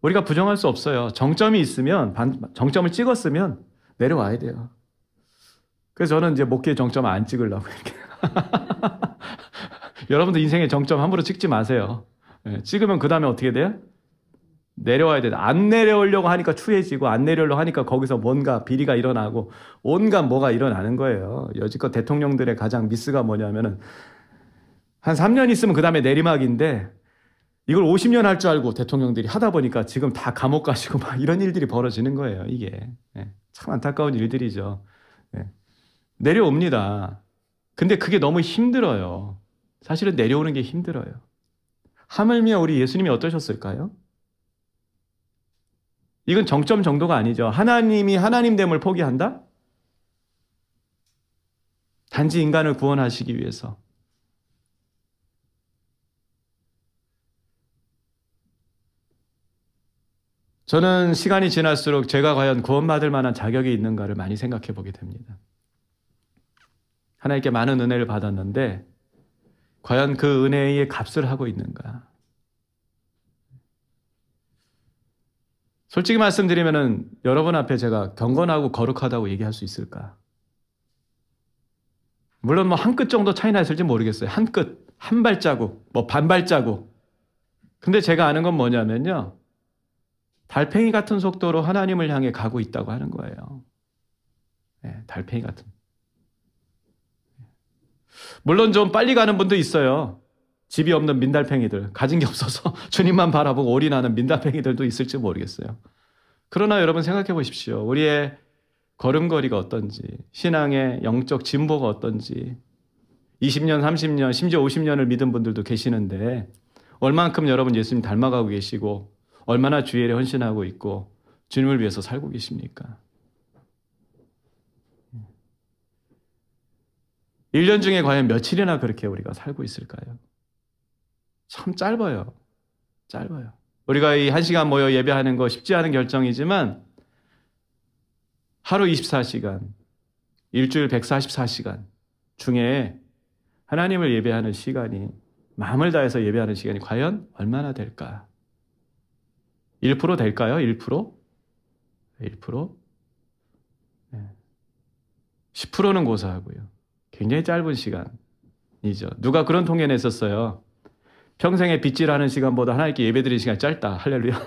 우리가 부정할 수 없어요. 정점이 있으면, 정점을 찍었으면 내려와야 돼요. 그래서 저는 이제 목회 정점 안 찍으려고 이렇게. 여러분들 인생의 정점 함부로 찍지 마세요. 찍으면 그 다음에 어떻게 돼요? 내려와야 돼요. 안 내려오려고 하니까 추해지고 안 내려오려고 하니까 거기서 뭔가 비리가 일어나고 온갖 뭐가 일어나는 거예요. 여지껏 대통령들의 가장 미스가 뭐냐면은 한 3년 있으면 그 다음에 내리막인데 이걸 50년 할 줄 알고 대통령들이 하다 보니까 지금 다 감옥 가시고 막 이런 일들이 벌어지는 거예요. 이게 참 안타까운 일들이죠. 내려옵니다. 근데 그게 너무 힘들어요. 사실은 내려오는 게 힘들어요. 하물며 우리 예수님이 어떠셨을까요? 이건 정점 정도가 아니죠. 하나님이 하나님됨을 포기한다? 단지 인간을 구원하시기 위해서. 저는 시간이 지날수록 제가 과연 구원받을 만한 자격이 있는가를 많이 생각해 보게 됩니다. 하나님께 많은 은혜를 받았는데 과연 그 은혜의 값을 하고 있는가? 솔직히 말씀드리면은 여러분 앞에 제가 경건하고 거룩하다고 얘기할 수 있을까? 물론 뭐 한 끗 정도 차이 났을지 모르겠어요. 한 끗, 한 발자국, 뭐 반 발자국. 근데 제가 아는 건 뭐냐면요. 달팽이 같은 속도로 하나님을 향해 가고 있다고 하는 거예요. 달팽이 같은. 물론 좀 빨리 가는 분도 있어요. 집이 없는 민달팽이들, 가진 게 없어서 주님만 바라보고 올인하는 민달팽이들도 있을지 모르겠어요. 그러나 여러분 생각해 보십시오. 우리의 걸음걸이가 어떤지, 신앙의 영적 진보가 어떤지, 20년, 30년, 심지어 50년을 믿은 분들도 계시는데 얼만큼 여러분 예수님 닮아가고 계시고 얼마나 주일에 헌신하고 있고 주님을 위해서 살고 계십니까? 1년 중에 과연 며칠이나 그렇게 우리가 살고 있을까요? 참 짧아요. 짧아요. 우리가 이 1시간 모여 예배하는 거 쉽지 않은 결정이지만 하루 24시간, 일주일 144시간 중에 하나님을 예배하는 시간이, 마음을 다해서 예배하는 시간이 과연 얼마나 될까? 1% 될까요? 1%? 1%? 10%는 고사하고요. 굉장히 짧은 시간이죠. 누가 그런 통계 냈었어요. 평생에 빗질하는 시간보다 하나님께 예배드리는 시간이 짧다. 할렐루야.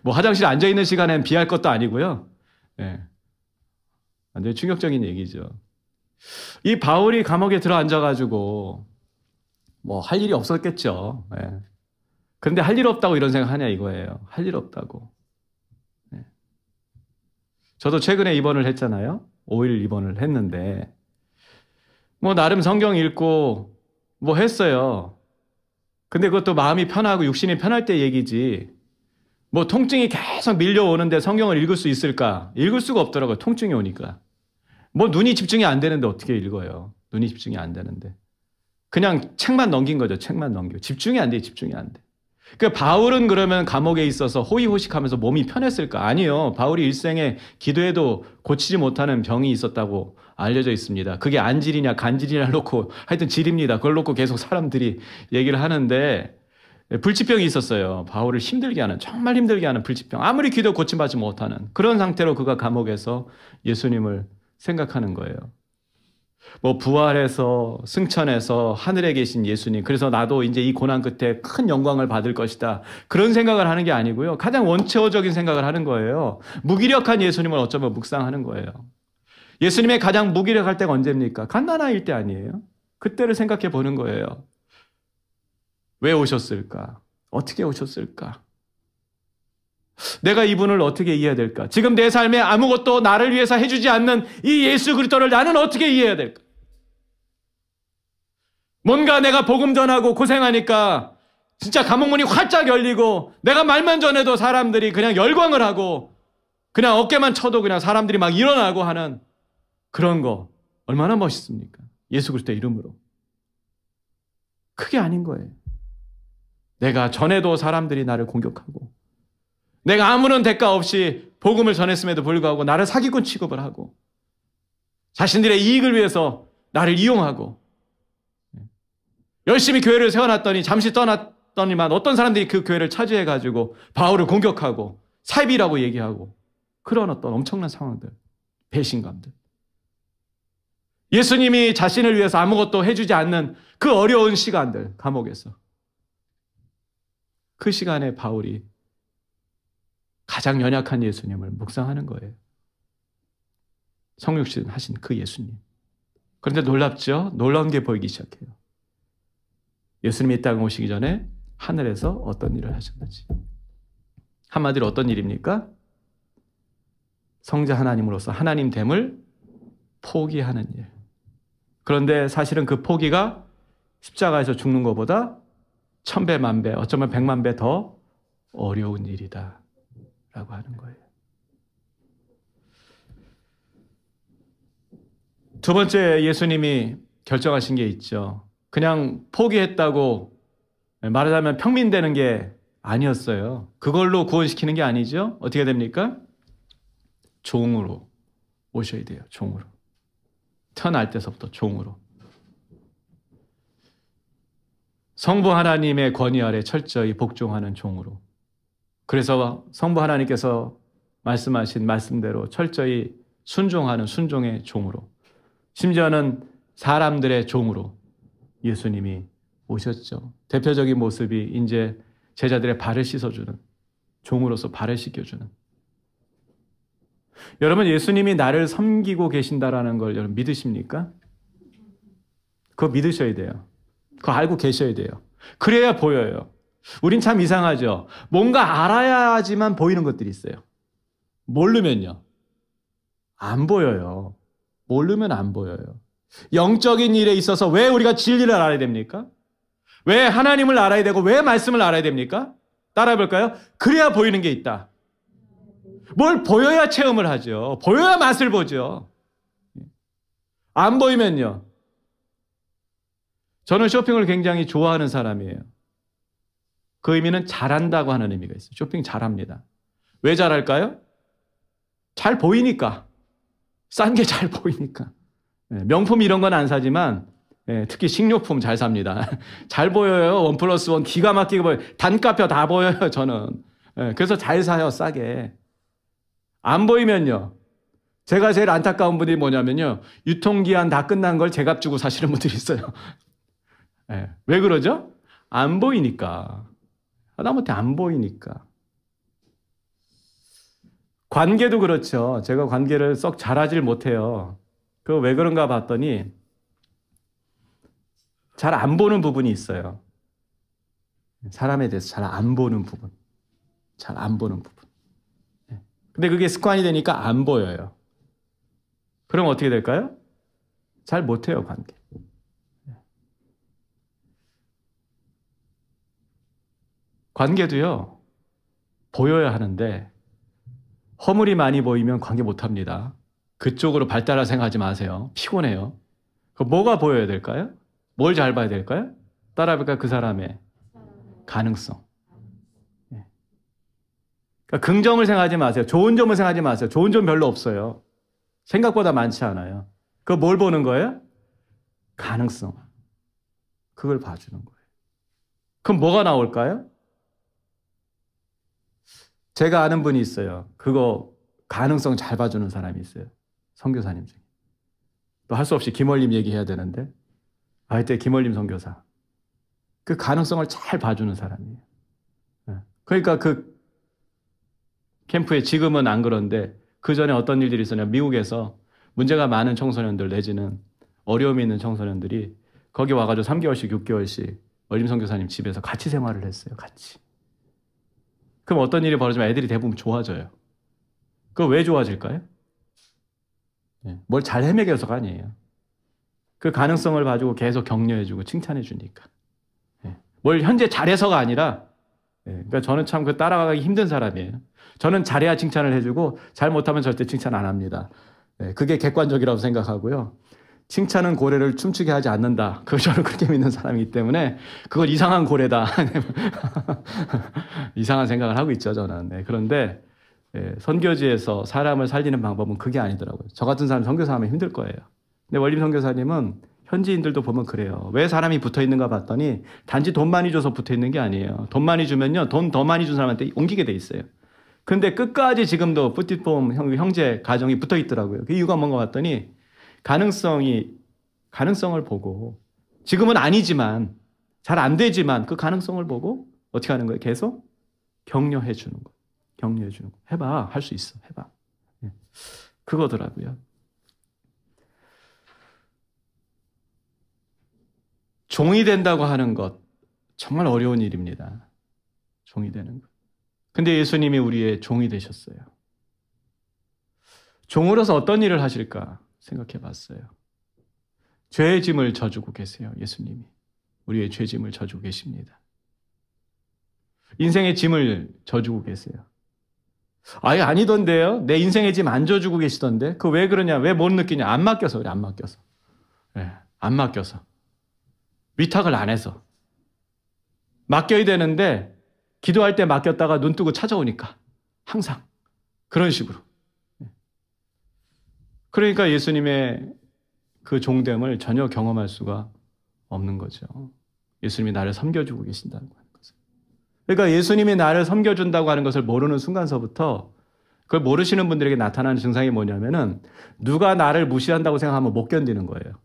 뭐 화장실 앉아있는 시간엔 비할 것도 아니고요. 완전히 충격적인 얘기죠. 이 바울이 감옥에 들어앉아가지고 뭐 할 일이 없었겠죠. 그런데 할 일 없다고 이런 생각하냐 이거예요. 할 일 없다고. 저도 최근에 입원을 했잖아요. 5일 입원을 했는데 뭐 나름 성경 읽고 뭐 했어요. 근데 그것도 마음이 편하고 육신이 편할 때 얘기지. 뭐 통증이 계속 밀려오는데 성경을 읽을 수 있을까? 읽을 수가 없더라고요. 통증이 오니까. 뭐 눈이 집중이 안 되는데 어떻게 읽어요? 눈이 집중이 안 되는데. 그냥 책만 넘긴 거죠. 책만 넘기고. 집중이 안 돼. 집중이 안 돼. 그러니까 바울은 그러면 감옥에 있어서 호의호식하면서 몸이 편했을까? 아니요. 바울이 일생에 기도해도 고치지 못하는 병이 있었다고 알려져 있습니다. 그게 안질이냐 간질이냐 놓고 하여튼 질입니다. 그걸 놓고 계속 사람들이 얘기를 하는데 불치병이 있었어요. 바울을 힘들게 하는, 정말 힘들게 하는 불치병. 아무리 기도 고침받지 못하는 그런 상태로 그가 감옥에서 예수님을 생각하는 거예요. 뭐 부활해서 승천해서 하늘에 계신 예수님, 그래서 나도 이제 이 고난 끝에 큰 영광을 받을 것이다, 그런 생각을 하는 게 아니고요. 가장 원초적인 생각을 하는 거예요. 무기력한 예수님을 어쩌면 묵상하는 거예요. 예수님의 가장 무기력할 때가 언제입니까? 갓난아이일 때 아니에요? 그때를 생각해 보는 거예요. 왜 오셨을까? 어떻게 오셨을까? 내가 이분을 어떻게 이해해야 될까? 지금 내 삶에 아무것도 나를 위해서 해주지 않는 이 예수 그리스도를 나는 어떻게 이해해야 될까? 뭔가 내가 복음 전하고 고생하니까 진짜 감옥문이 활짝 열리고 내가 말만 전해도 사람들이 그냥 열광을 하고 그냥 어깨만 쳐도 그냥 사람들이 막 일어나고 하는 그런 거 얼마나 멋있습니까? 예수 그리스도의 이름으로. 그게 아닌 거예요. 내가 전해도 사람들이 나를 공격하고 내가 아무런 대가 없이 복음을 전했음에도 불구하고 나를 사기꾼 취급을 하고 자신들의 이익을 위해서 나를 이용하고 열심히 교회를 세워놨더니 잠시 떠났더니만 어떤 사람들이 그 교회를 차지해가지고 바울을 공격하고 사입이라고 얘기하고 그런 어떤 엄청난 상황들, 배신감들. 예수님이 자신을 위해서 아무것도 해주지 않는 그 어려운 시간들, 감옥에서. 그 시간에 바울이 가장 연약한 예수님을 묵상하는 거예요. 성육신 하신 그 예수님. 그런데 놀랍죠? 놀라운 게 보이기 시작해요. 예수님이 이 땅에 오시기 전에 하늘에서 어떤 일을 하셨는지. 한마디로 어떤 일입니까? 성자 하나님으로서 하나님 됨을 포기하는 일. 그런데 사실은 그 포기가 십자가에서 죽는 것보다 1000배, 10,000배, 어쩌면 100,000배 더 어려운 일이다 라고 하는 거예요. 두 번째 예수님이 결정하신 게 있죠. 그냥 포기했다고 말하자면 평민되는 게 아니었어요. 그걸로 구원시키는 게 아니죠. 어떻게 됩니까? 종으로 오셔야 돼요. 종으로. 태어날 때서부터 종으로. 성부 하나님의 권위 아래 철저히 복종하는 종으로. 그래서 성부 하나님께서 말씀하신 말씀대로 철저히 순종하는 순종의 종으로. 심지어는 사람들의 종으로 예수님이 오셨죠. 대표적인 모습이 이제 제자들의 발을 씻어주는, 종으로서 발을 씻겨주는. 여러분, 예수님이 나를 섬기고 계신다라는 걸 여러분 믿으십니까? 그거 믿으셔야 돼요. 그거 알고 계셔야 돼요. 그래야 보여요. 우린 참 이상하죠. 뭔가 알아야지만 보이는 것들이 있어요. 모르면요, 안 보여요. 모르면 안 보여요. 영적인 일에 있어서 왜 우리가 진리를 알아야 됩니까? 왜 하나님을 알아야 되고 왜 말씀을 알아야 됩니까? 따라해 볼까요? 그래야 보이는 게 있다. 뭘 보여야 체험을 하죠. 보여야 맛을 보죠. 안 보이면요. 저는 쇼핑을 굉장히 좋아하는 사람이에요. 그 의미는 잘한다고 하는 의미가 있어요. 쇼핑 잘합니다. 왜 잘할까요? 잘 보이니까. 싼 게 잘 보이니까. 명품 이런 건 안 사지만 특히 식료품 잘 삽니다. 잘 보여요. 1+1 기가 막히게 보여요. 단가표 다 보여요. 저는. 그래서 잘 사요. 싸게. 안 보이면요. 제가 제일 안타까운 분이 뭐냐면요. 유통기한 다 끝난 걸 제값 주고 사시는 분들이 있어요. 왜 그러죠? 안 보이니까. 하다못해 안 보이니까. 관계도 그렇죠. 제가 관계를 썩 잘하질 못해요. 그 왜 그런가 봤더니 잘 안 보는 부분이 있어요. 사람에 대해서 잘 안 보는 부분. 잘 안 보는 부분. 근데 그게 습관이 되니까 안 보여요. 그럼 어떻게 될까요? 잘 못해요, 관계. 관계도요, 보여야 하는데 허물이 많이 보이면 관계 못합니다. 그쪽으로 발달할 생각하지 마세요. 피곤해요. 뭐가 보여야 될까요? 뭘 잘 봐야 될까요? 따라볼까 그 사람의 가능성. 그러니까 긍정을 생각하지 마세요. 좋은 점을 생각하지 마세요. 좋은 점 별로 없어요. 생각보다 많지 않아요. 그거 뭘 보는 거예요? 가능성. 그걸 봐주는 거예요. 그럼 뭐가 나올까요? 제가 아는 분이 있어요. 그거 가능성 잘 봐주는 사람이 있어요. 선교사님 중에. 또 할 수 없이 김월림 얘기해야 되는데 하여튼 김월림 선교사. 그 가능성을 잘 봐주는 사람이에요. 그러니까 그 캠프에 지금은 안 그런데 그 전에 어떤 일들이 있었냐. 미국에서 문제가 많은 청소년들 내지는 어려움이 있는 청소년들이 거기 와가지고 3개월씩 6개월씩 월림 선교사님 집에서 같이 생활을 했어요. 같이. 그럼 어떤 일이 벌어지면 애들이 대부분 좋아져요. 그거 왜 좋아질까요? 뭘 잘 헤매겨서가 아니에요. 그 가능성을 봐주고 계속 격려해주고 칭찬해주니까. 뭘 현재 잘해서가 아니라, 그러니까 저는 참 그 따라가기 힘든 사람이에요. 저는 잘해야 칭찬을 해주고 잘 못하면 절대 칭찬 안 합니다. 그게 객관적이라고 생각하고요. 칭찬은 고래를 춤추게 하지 않는다. 그걸 저는 그렇게 믿는 사람이기 때문에 그걸 이상한 고래다. 이상한 생각을 하고 있죠, 저는. 그런데 선교지에서 사람을 살리는 방법은 그게 아니더라고요. 저 같은 사람 선교사 하면 힘들 거예요. 근데 월림 선교사님은 현지인들도 보면 그래요. 왜 사람이 붙어 있는가 봤더니 단지 돈 많이 줘서 붙어 있는 게 아니에요. 돈 많이 주면요, 돈 더 많이 준 사람한테 옮기게 돼 있어요. 근데 끝까지 지금도 푸티폼 형제 가정이 붙어 있더라고요. 그 이유가 뭔가 봤더니 가능성을 보고 지금은 아니지만 잘 안 되지만 그 가능성을 보고 어떻게 하는 거예요? 계속 격려해 주는 거예요. 격려해 주는 거. 해봐. 할 수 있어. 해봐. 그거더라고요. 종이 된다고 하는 것 정말 어려운 일입니다. 종이 되는 것. 근데 예수님이 우리의 종이 되셨어요. 종으로서 어떤 일을 하실까 생각해 봤어요. 죄의 짐을 져주고 계세요. 예수님이. 우리의 죄 짐을 져주고 계십니다. 인생의 짐을 져주고 계세요. 아예 아니던데요. 내 인생의 짐 안 져주고 계시던데. 그 왜 그러냐? 왜 못 느끼냐? 안 맡겨서 그래. 안 맡겨서. 안 맡겨서. 위탁을 안 해서. 맡겨야 되는데 기도할 때 맡겼다가 눈 뜨고 찾아오니까. 항상. 그런 식으로. 그러니까 예수님의 그 종됨을 전혀 경험할 수가 없는 거죠. 예수님이 나를 섬겨주고 계신다는 거예요. 그러니까 예수님이 나를 섬겨준다고 하는 것을 모르는 순간서부터 그걸 모르시는 분들에게 나타나는 증상이 뭐냐면은 누가 나를 무시한다고 생각하면 못 견디는 거예요.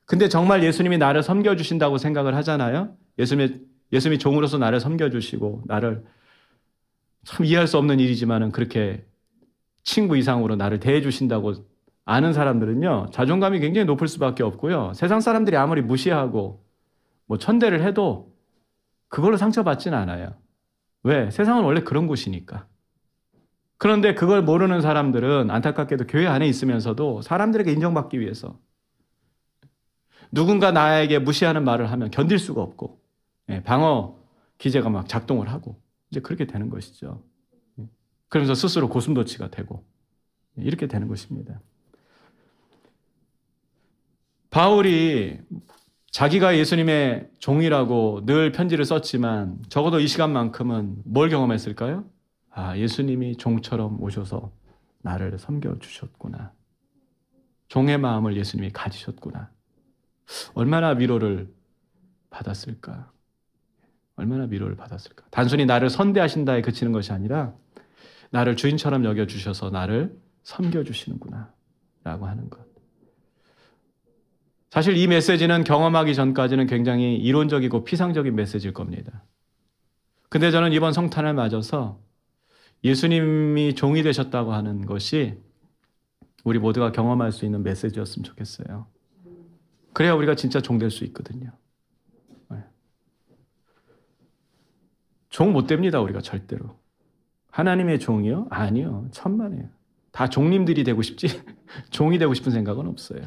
근데 정말 예수님이 나를 섬겨주신다고 생각을 하잖아요. 예수님이 종으로서 나를 섬겨주시고 나를 참 이해할 수 없는 일이지만은 그렇게 친구 이상으로 나를 대해주신다고 아는 사람들은요. 자존감이 굉장히 높을 수밖에 없고요. 세상 사람들이 아무리 무시하고 뭐 천대를 해도 그걸로 상처받지는 않아요. 왜? 세상은 원래 그런 곳이니까. 그런데 그걸 모르는 사람들은 안타깝게도 교회 안에 있으면서도 사람들에게 인정받기 위해서 누군가 나에게 무시하는 말을 하면 견딜 수가 없고 방어 기제가 막 작동을 하고 이제 그렇게 되는 것이죠. 그러면서 스스로 고슴도치가 되고 이렇게 되는 것입니다. 바울이 자기가 예수님의 종이라고 늘 편지를 썼지만 적어도 이 시간만큼은 뭘 경험했을까요? 아, 예수님이 종처럼 오셔서 나를 섬겨주셨구나. 종의 마음을 예수님이 가지셨구나. 얼마나 위로를 받았을까? 얼마나 위로를 받았을까? 단순히 나를 선대하신다에 그치는 것이 아니라 나를 주인처럼 여겨주셔서 나를 섬겨주시는구나 라고 하는 것. 사실 이 메시지는 경험하기 전까지는 굉장히 이론적이고 피상적인 메시지일 겁니다. 근데 저는 이번 성탄을 맞아서 예수님이 종이 되셨다고 하는 것이 우리 모두가 경험할 수 있는 메시지였으면 좋겠어요. 그래야 우리가 진짜 종 될 수 있거든요. 종 못 됩니다, 우리가 절대로. 하나님의 종이요? 아니요. 천만에요. 다 종님들이 되고 싶지 종이 되고 싶은 생각은 없어요.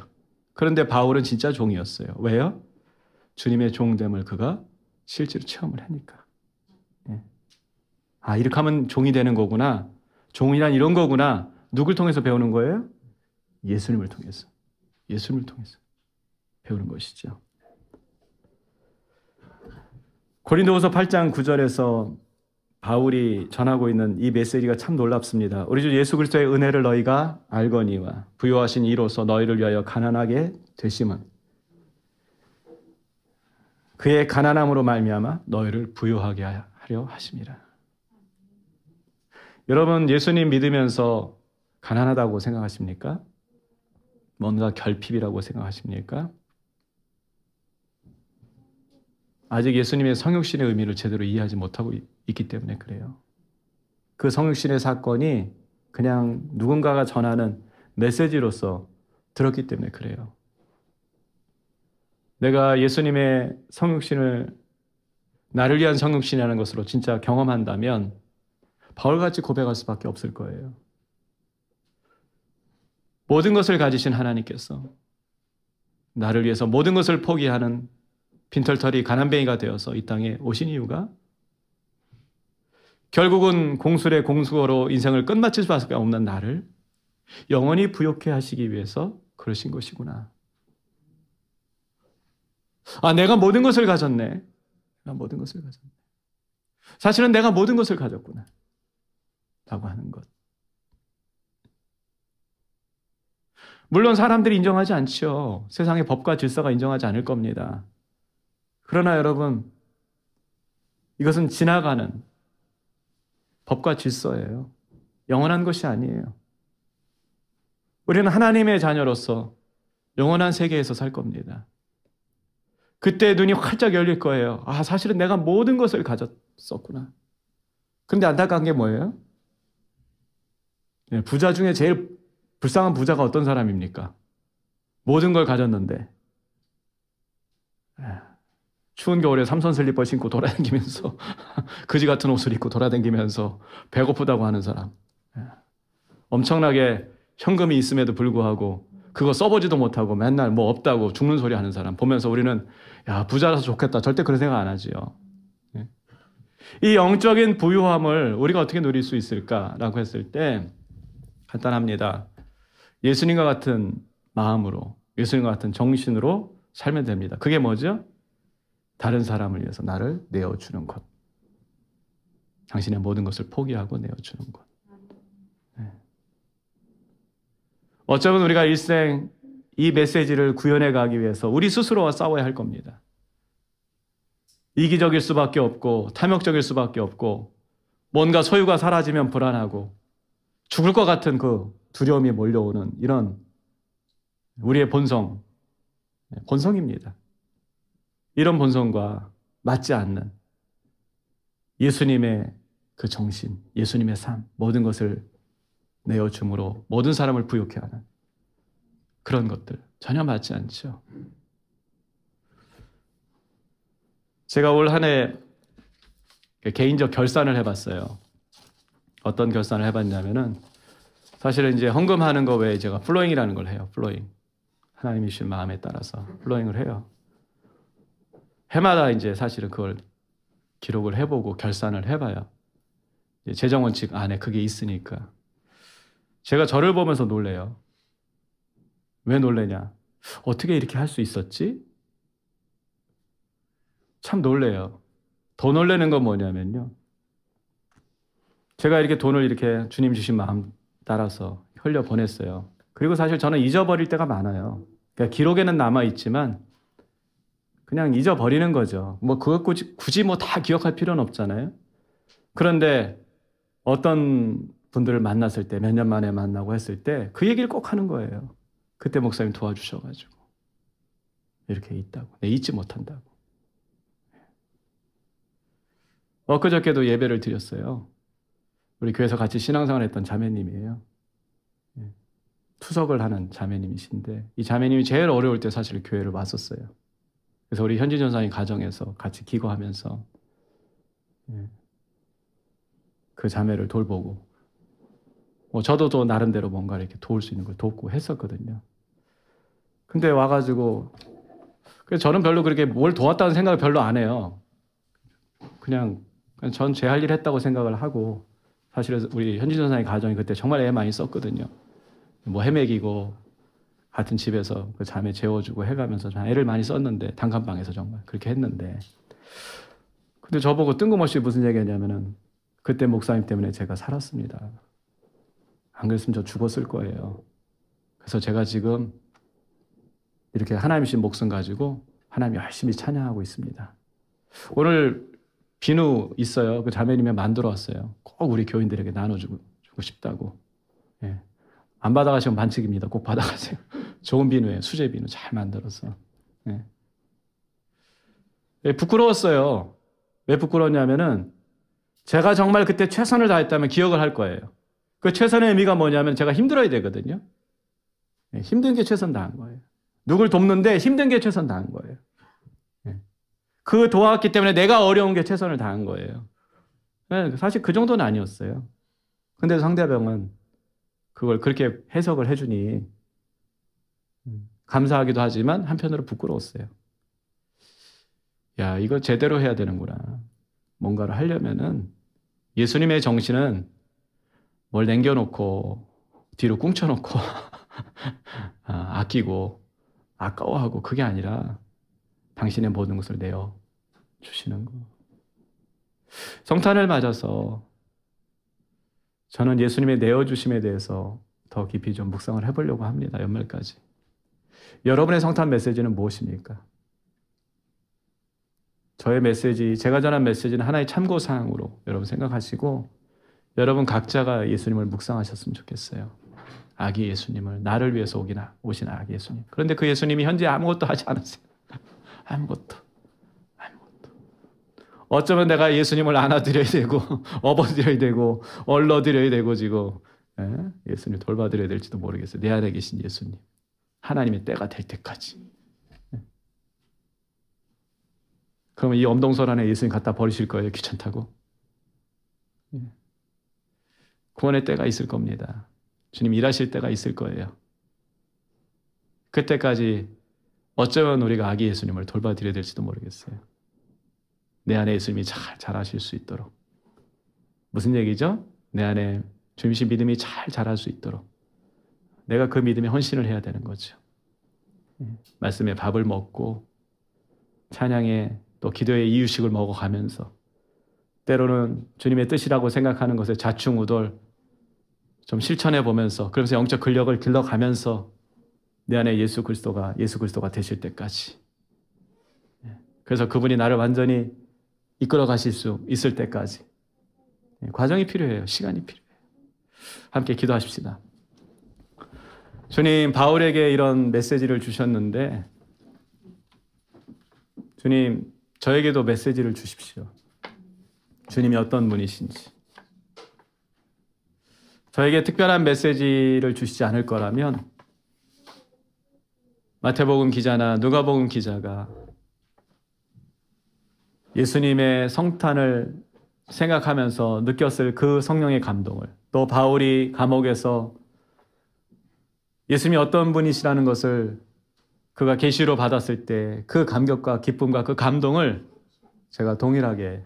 그런데 바울은 진짜 종이었어요. 왜요? 주님의 종됨을 그가 실제로 체험을 하니까. 예. 아, 이렇게 하면 종이 되는 거구나. 종이란 이런 거구나. 누굴 통해서 배우는 거예요? 예수님을 통해서. 예수님을 통해서 배우는 것이죠. 고린도후서 8장 9절에서 바울이 전하고 있는 이 메시지가 참 놀랍습니다. 우리 주 예수 그리스도의 은혜를 너희가 알거니와 부요하신 이로써 너희를 위하여 가난하게 되심은 그의 가난함으로 말미암아 너희를 부요하게 하려 하심이라. 여러분, 예수님 믿으면서 가난하다고 생각하십니까? 뭔가 결핍이라고 생각하십니까? 아직 예수님의 성육신의 의미를 제대로 이해하지 못하고 있기 때문에 그래요. 그 성육신의 사건이 그냥 누군가가 전하는 메시지로서 들었기 때문에 그래요. 내가 예수님의 성육신을 나를 위한 성육신이라는 것으로 진짜 경험한다면 바울같이 고백할 수밖에 없을 거예요. 모든 것을 가지신 하나님께서 나를 위해서 모든 것을 포기하는 빈털터리 가난뱅이가 되어서 이 땅에 오신 이유가 결국은 공술의 공수거로 인생을 끝마칠 수밖에 없는 나를 영원히 부욕해 하시기 위해서 그러신 것이구나. 아, 내가 모든 것을 가졌네. 내가 모든 것을 가졌네. 사실은 내가 모든 것을 가졌구나. 라고 하는 것. 물론 사람들이 인정하지 않죠. 세상의 법과 질서가 인정하지 않을 겁니다. 그러나 여러분, 이것은 지나가는 법과 질서예요. 영원한 것이 아니에요. 우리는 하나님의 자녀로서 영원한 세계에서 살 겁니다. 그때 눈이 활짝 열릴 거예요. 아, 사실은 내가 모든 것을 가졌었구나. 그런데 안타까운 게 뭐예요? 부자 중에 제일 불쌍한 부자가 어떤 사람입니까? 모든 걸 가졌는데 추운 겨울에 삼선 슬리퍼 신고 돌아다니면서 그지 같은 옷을 입고 돌아다니면서 배고프다고 하는 사람. 엄청나게 현금이 있음에도 불구하고 그거 써보지도 못하고 맨날 뭐 없다고 죽는 소리 하는 사람 보면서 우리는 야, 부자라서 좋겠다. 절대 그런 생각 안 하지요. 이 영적인 부유함을 우리가 어떻게 누릴 수 있을까라고 했을 때 간단합니다. 예수님과 같은 마음으로, 예수님과 같은 정신으로 살면 됩니다. 그게 뭐죠? 다른 사람을 위해서 나를 내어주는 것. 당신의 모든 것을 포기하고 내어주는 것. 네. 어쩌면 우리가 일생 이 메시지를 구현해 가기 위해서 우리 스스로와 싸워야 할 겁니다. 이기적일 수밖에 없고 탐욕적일 수밖에 없고 뭔가 소유가 사라지면 불안하고 죽을 것 같은 그 두려움이 몰려오는 이런 우리의 본성입니다. 이런 본성과 맞지 않는 예수님의 그 정신, 예수님의 삶, 모든 것을 내어줌으로 모든 사람을 부욕해 하는 그런 것들 전혀 맞지 않죠. 제가 올 한 해 개인적 결산을 해봤어요. 어떤 결산을 해봤냐면은 사실은 이제 헌금하는 거 외에 제가 플로잉이라는 걸 해요. 플로잉. 하나님이 주신 마음에 따라서 플로잉을 해요. 해마다 이제 사실은 그걸 기록을 해보고 결산을 해봐요. 재정원칙 안에 그게 있으니까. 제가 저를 보면서 놀래요. 왜 놀래냐? 어떻게 이렇게 할 수 있었지? 참 놀래요. 더 놀라는 건 뭐냐면요. 제가 이렇게 돈을 이렇게 주님 주신 마음 따라서 흘려 보냈어요. 그리고 사실 저는 잊어버릴 때가 많아요. 그러니까 기록에는 남아있지만 그냥 잊어버리는 거죠. 뭐 그것 굳이 뭐 다 기억할 필요는 없잖아요. 그런데 어떤 분들을 만났을 때, 몇 년 만에 만나고 했을 때 그 얘기를 꼭 하는 거예요. 그때 목사님 도와주셔가지고 이렇게 있다고. 내 잊지 못한다고. 엊그저께도 예배를 드렸어요. 우리 교회에서 같이 신앙생활 했던 자매님이에요. 투석을 하는 자매님이신데 이 자매님이 제일 어려울 때 사실 교회를 왔었어요. 그래서 우리 현진 전사님 가정에서 같이 기도하면서 그 자매를 돌보고 저도 또 나름대로 뭔가 이렇게 도울 수 있는 걸 돕고 했었거든요. 근데 와가지고 그래서 저는 별로 그렇게 뭘 도왔다는 생각을 별로 안 해요. 그냥 전 제 할 일 했다고 생각을 하고, 사실은 우리 현진 전사의 가정이 그때 정말 애 많이 썼거든요. 뭐 헤매기고 같은 집에서 그 자매 재워주고 해가면서 애를 많이 썼는데, 단칸방에서 정말 그렇게 했는데, 근데 저보고 뜬금없이 무슨 얘기했냐면은 그때 목사님 때문에 제가 살았습니다. 안 그랬으면 저 죽었을 거예요. 그래서 제가 지금 이렇게 하나님 주신 목숨 가지고 하나님 열심히 찬양하고 있습니다. 오늘 비누 있어요. 그 자매님이 만들어 왔어요. 꼭 우리 교인들에게 나눠주고 싶다고. 예. 안 받아가시면 반칙입니다. 꼭 받아가세요. 좋은 비누예요. 수제 비누 잘 만들어서. 예. 예, 부끄러웠어요. 왜 부끄러웠냐면은 제가 정말 그때 최선을 다했다면 기억을 할 거예요. 그 최선의 의미가 뭐냐면 제가 힘들어야 되거든요. 예, 힘든 게 최선 다한 거예요. 누굴 돕는데 힘든 게 최선 다한 거예요. 예. 그 도왔기 때문에 내가 어려운 게 최선을 다한 거예요. 예, 사실 그 정도는 아니었어요. 근데 상대방은 그걸 그렇게 해석을 해주니 감사하기도 하지만 한편으로 부끄러웠어요. 야, 이거 제대로 해야 되는구나. 뭔가를 하려면은 예수님의 정신은 뭘 남겨놓고 뒤로 꿍쳐놓고 아끼고 아까워하고 그게 아니라 당신의 모든 것을 내어 주시는 거. 성탄을 맞아서 저는 예수님의 내어주심에 대해서 더 깊이 좀 묵상을 해보려고 합니다. 연말까지. 여러분의 성탄 메시지는 무엇입니까? 저의 메시지, 제가 전한 메시지는 하나의 참고사항으로 여러분 생각하시고 여러분 각자가 예수님을 묵상하셨으면 좋겠어요. 아기 예수님을, 나를 위해서 오신 아기 예수님. 그런데 그 예수님이 현재 아무것도 하지 않으세요. 아무것도. 어쩌면 내가 예수님을 안아드려야 되고 업어드려야 되고 얼러드려야 되고 지금 예수님 돌봐드려야 될지도 모르겠어요. 내 안에 계신 예수님. 하나님의 때가 될 때까지. 그러면 이 엄동설 안에 예수님 갖다 버리실 거예요. 귀찮다고. 구원의 때가 있을 겁니다. 주님 일하실 때가 있을 거예요. 그때까지 어쩌면 우리가 아기 예수님을 돌봐드려야 될지도 모르겠어요. 내 안에 예수님이 잘 자라실 수 있도록. 무슨 얘기죠? 내 안에 주님이신 믿음이 잘 자랄 수 있도록 내가 그 믿음에 헌신을 해야 되는 거죠. 말씀에 밥을 먹고 찬양에 또 기도의 이유식을 먹어가면서 때로는 주님의 뜻이라고 생각하는 것에 좌충우돌 좀 실천해 보면서 그러면서 영적 근력을 길러가면서 내 안에 예수 그리스도가 되실 때까지. 그래서 그분이 나를 완전히 이끌어 가실 수 있을 때까지 과정이 필요해요. 시간이 필요해요. 함께 기도하십시다. 주님, 바울에게 이런 메시지를 주셨는데 주님, 저에게도 메시지를 주십시오. 주님이 어떤 분이신지. 저에게 특별한 메시지를 주시지 않을 거라면 마태복음 기자나 누가복음 기자가 예수님의 성탄을 생각하면서 느꼈을 그 성령의 감동을, 또 바울이 감옥에서 예수님이 어떤 분이시라는 것을 그가 계시로 받았을 때 그 감격과 기쁨과 그 감동을 제가 동일하게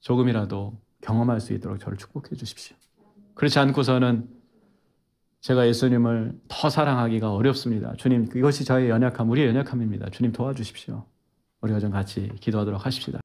조금이라도 경험할 수 있도록 저를 축복해 주십시오. 그렇지 않고서는 제가 예수님을 더 사랑하기가 어렵습니다. 주님, 이것이 저의 연약함, 우리의 연약함입니다. 주님 도와주십시오. 우리가 좀 같이 기도하도록 하십시다.